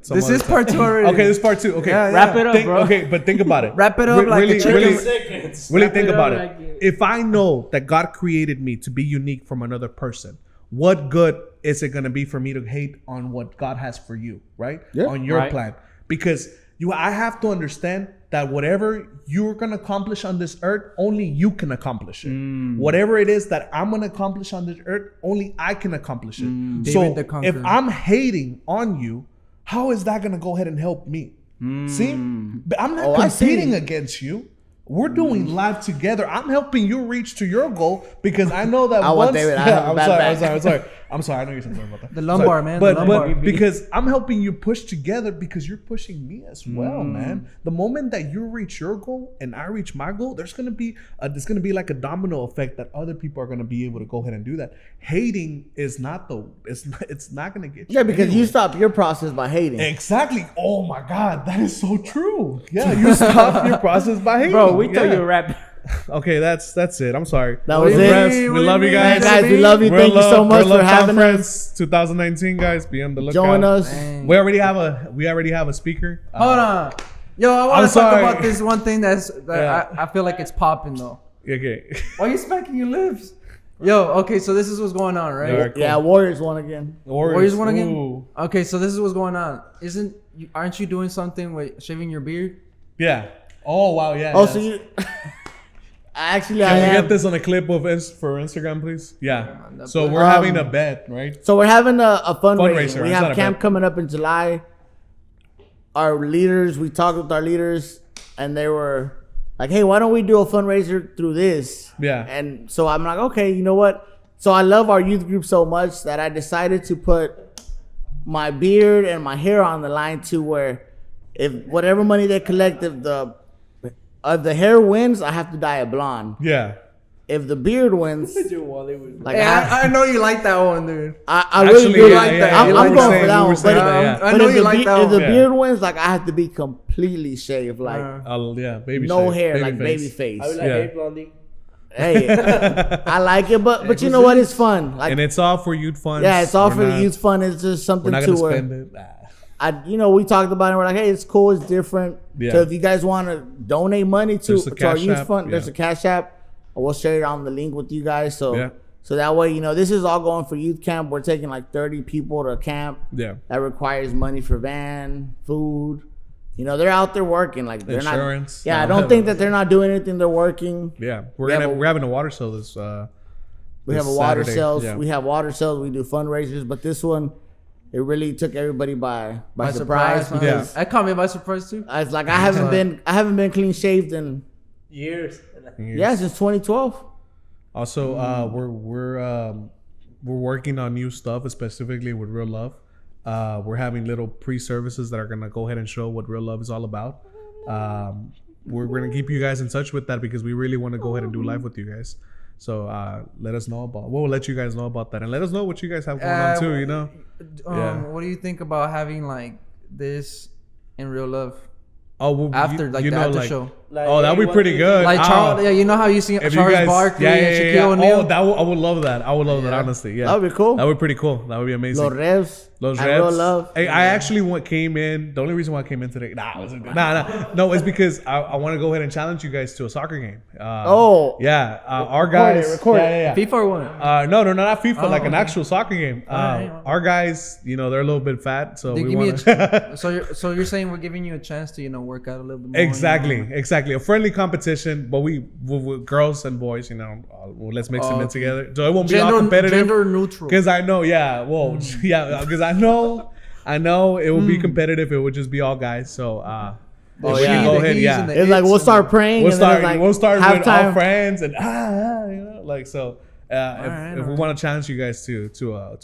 some This other is time. part 2 already. Okay, this is part 2. Okay, Yeah, yeah. Wrap it up, bro. Okay, but think about it. Wrap it up like a chicken. Really, Seconds. really Wrap think it up about it. like it- If I know that God created me to be unique from another person, what good is it going to be for me to hate on what God has for you, right? Yeah. On your Right. plan. Because I have to understand that whatever you're going to accomplish on this earth, only you can accomplish it. Whatever it is that I'm going to accomplish on this earth, only I can accomplish it. So David the if Conqueror. I'm hating on you, how is that going to go ahead and help me? See? But I'm not I see. competing against you. We're doing life together. I'm helping you reach to your goal because I know that I want once. David. I have a I'm bad sorry. back. I'm sorry. I know you're something about that. The lumbar, Sorry. man, But the lumbar. because I'm helping you push together because you're pushing me as well, man. The moment that you reach your goal and I reach my goal, there's gonna be like a domino effect that other people are gonna be able to go ahead and do that. Hating is not it's not gonna get you. Yeah, because you anywhere. stop your process by hating. Exactly. Oh my God, that is so true. Yeah, you stop your process by hating. Bro, we told Yeah. you to rap. Okay, that's it. I'm sorry. That was it. Revs, we love you Man, guys. guys, we love you. Thank you so much for having us. us. 2019, guys, be on the lookout. Join us. Dang. We already have a speaker. Hold on. Yo, I I'm want to talk sorry. about this one thing that Yeah. I feel like it's popping, though. Okay. Why are you smacking your lips? Yo, okay, so this is what's going on, right? Alright, cool. Yeah, Warriors won again. Warriors won again? Ooh. Okay, so this is what's going on. Aren't you doing something with shaving your beard? Yeah. Oh wow. Yeah. Oh, yes. so you. I Can we get am. this on a clip for Instagram, please? Yeah. that So bet. we're having a bet, right? So we're having a fundraiser. Fundraiser, We it's not have a camp bet. coming up in July. Our leaders, we talked with our leaders, and they were like, "Hey, why don't we do a fundraiser through this?" Yeah. And so I'm like, "Okay, you know what?" So I love our youth group so much that I decided to put my beard and my hair on the line to where, if whatever money they collect, if the hair wins, I have to dye it blonde. Yeah. If the beard wins, Wally was like Hey, I I know you like that one, dude. really Actually, do yeah, like yeah, that. yeah, I'm we going were for saying- that we were one. saying But, that, yeah. I but know if you the like be- that if the one. Yeah. beard wins, like I have to be completely shaved, like Yeah. Baby. no shave, hair, like face. baby face. I was like, Yeah. hey, Blondie. Hey, I like it, but you know what? It's fun. Like And it's all for youth funds. yeah, it's all We're for the not- youth fund. It's just We're something not to gonna where spend it. we talked about it. We're like, hey, it's cool, it's different. Yeah. So if you guys want to donate money There's a to our Cash youth App, fund, there's yeah. a Cash App. We'll share it on the link with you guys. So Yeah. so that way, this is all going for youth camp. We're taking like 30 people to camp. Yeah. That requires money for van, food. They're out there working. Like they're Insurance. not. Yeah, I No. don't think that they're not doing anything. They're working. Yeah. We have We're having a water sale this We have this a water Saturday. sales. Yeah. We have water sales. We do fundraisers, but this one it really took everybody by surprise. Huh? Because That caught me by surprise too. I was like, I haven't been clean shaved in Years. since 2012. Also, we're working on new stuff, specifically with Real Love. We're having little pre-services that are gonna go ahead and show what Real Love is all about. We're gonna keep you guys in touch with that because we really want to go ahead and do live with you guys. So let us know about. We'll let you guys know about that, and let us know what you guys have going on too. You know. What do you think about having like this in Real Love? Oh, well, After the after show. Like, oh, that'd be pretty good. Like Charles, yeah, you know how you see Charles Barkley and Shaquille O'Neal. Oh, I would love that. I would love that. Honestly, yeah, That would be cool. That would be pretty cool. That would be amazing. Los Revs. Those and Revs. Real Love. Hey, I actually came in. The only reason why I came in today, no, it's because I want to go ahead and challenge you guys to a soccer game. Yeah, our guys. Record it. Yeah. FIFA or what? No, not FIFA. Like an okay. actual soccer game. Our guys, they're a little bit fat, so They we give me want. so you're saying we're giving you a chance to work out a little bit more. Exactly. A friendly competition, but we girls and boys, let's mix them in together. So it won't be all competitive. Gender neutral. Because I know, because I know it will be competitive. It would just be all guys. So, Oh, we yeah. can go ahead, yeah. It's like we'll start praying. We'll and then start. it's We'll start with halftime. our friends and so. If we want to challenge you guys to a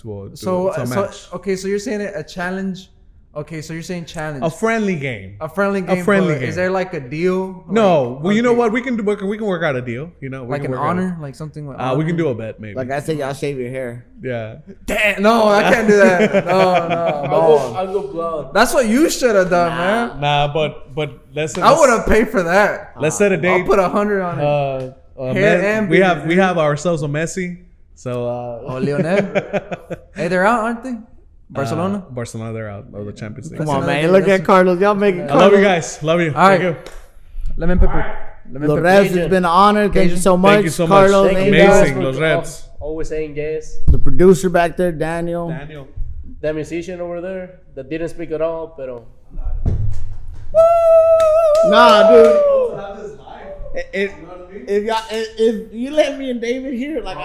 match, okay, so you're saying a challenge. Okay, so you're saying challenge. a friendly game. A friendly game. game. Is there like a deal? No, well, you know what? We can work out a deal. We Like can an work out honor, like something like. we can do a bet, maybe. Like I said, y'all shave your hair. Yeah. Damn, no, I can't do that. No. I'll go blonde. That's what you should have done, man. Nah, but let's. I would have paid for that. Let's set a date. I'll put 100 on it. Hair and we beard. have ourselves a Messi. So. Oh, Lionel. Hey, they're out, aren't they? Barcelona. Barcelona, they're out of the Champions League. Come on, man. Look at Carlos. Y'all making. I love you guys. Love you. All right. Thank you. Lemon pepper. Los Revs, it's been an honor. Thank you so much. Thank you so much. Carlos. Thank you Angel, guys Amazing, for Los Revs. always saying yes. the producer back there, Daniel. The musician over there that didn't speak at all, pero. Nah, dude. If you let me and David here, like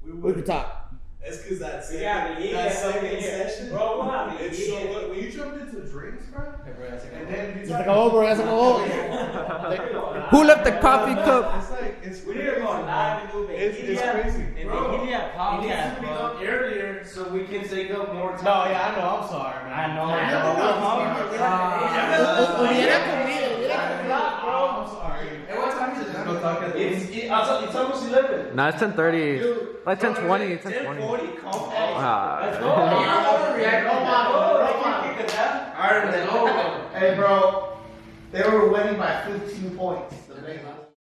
we could talk. It's because that second, that second session, bro. it's so good. When you jump into drinks, bro, and then you Let's go over. Who left the coffee cup? it's We need to go live and do it. It's crazy, And bro. the Ilia podcast, bro. Earlier, so we can take up more time. No, yeah, I know. I'm sorry, man. I know. I'm sorry. It's almost 11. No, it's 10:30. Like 10:20. 10:20. Hey, bro. They were winning by 15 points.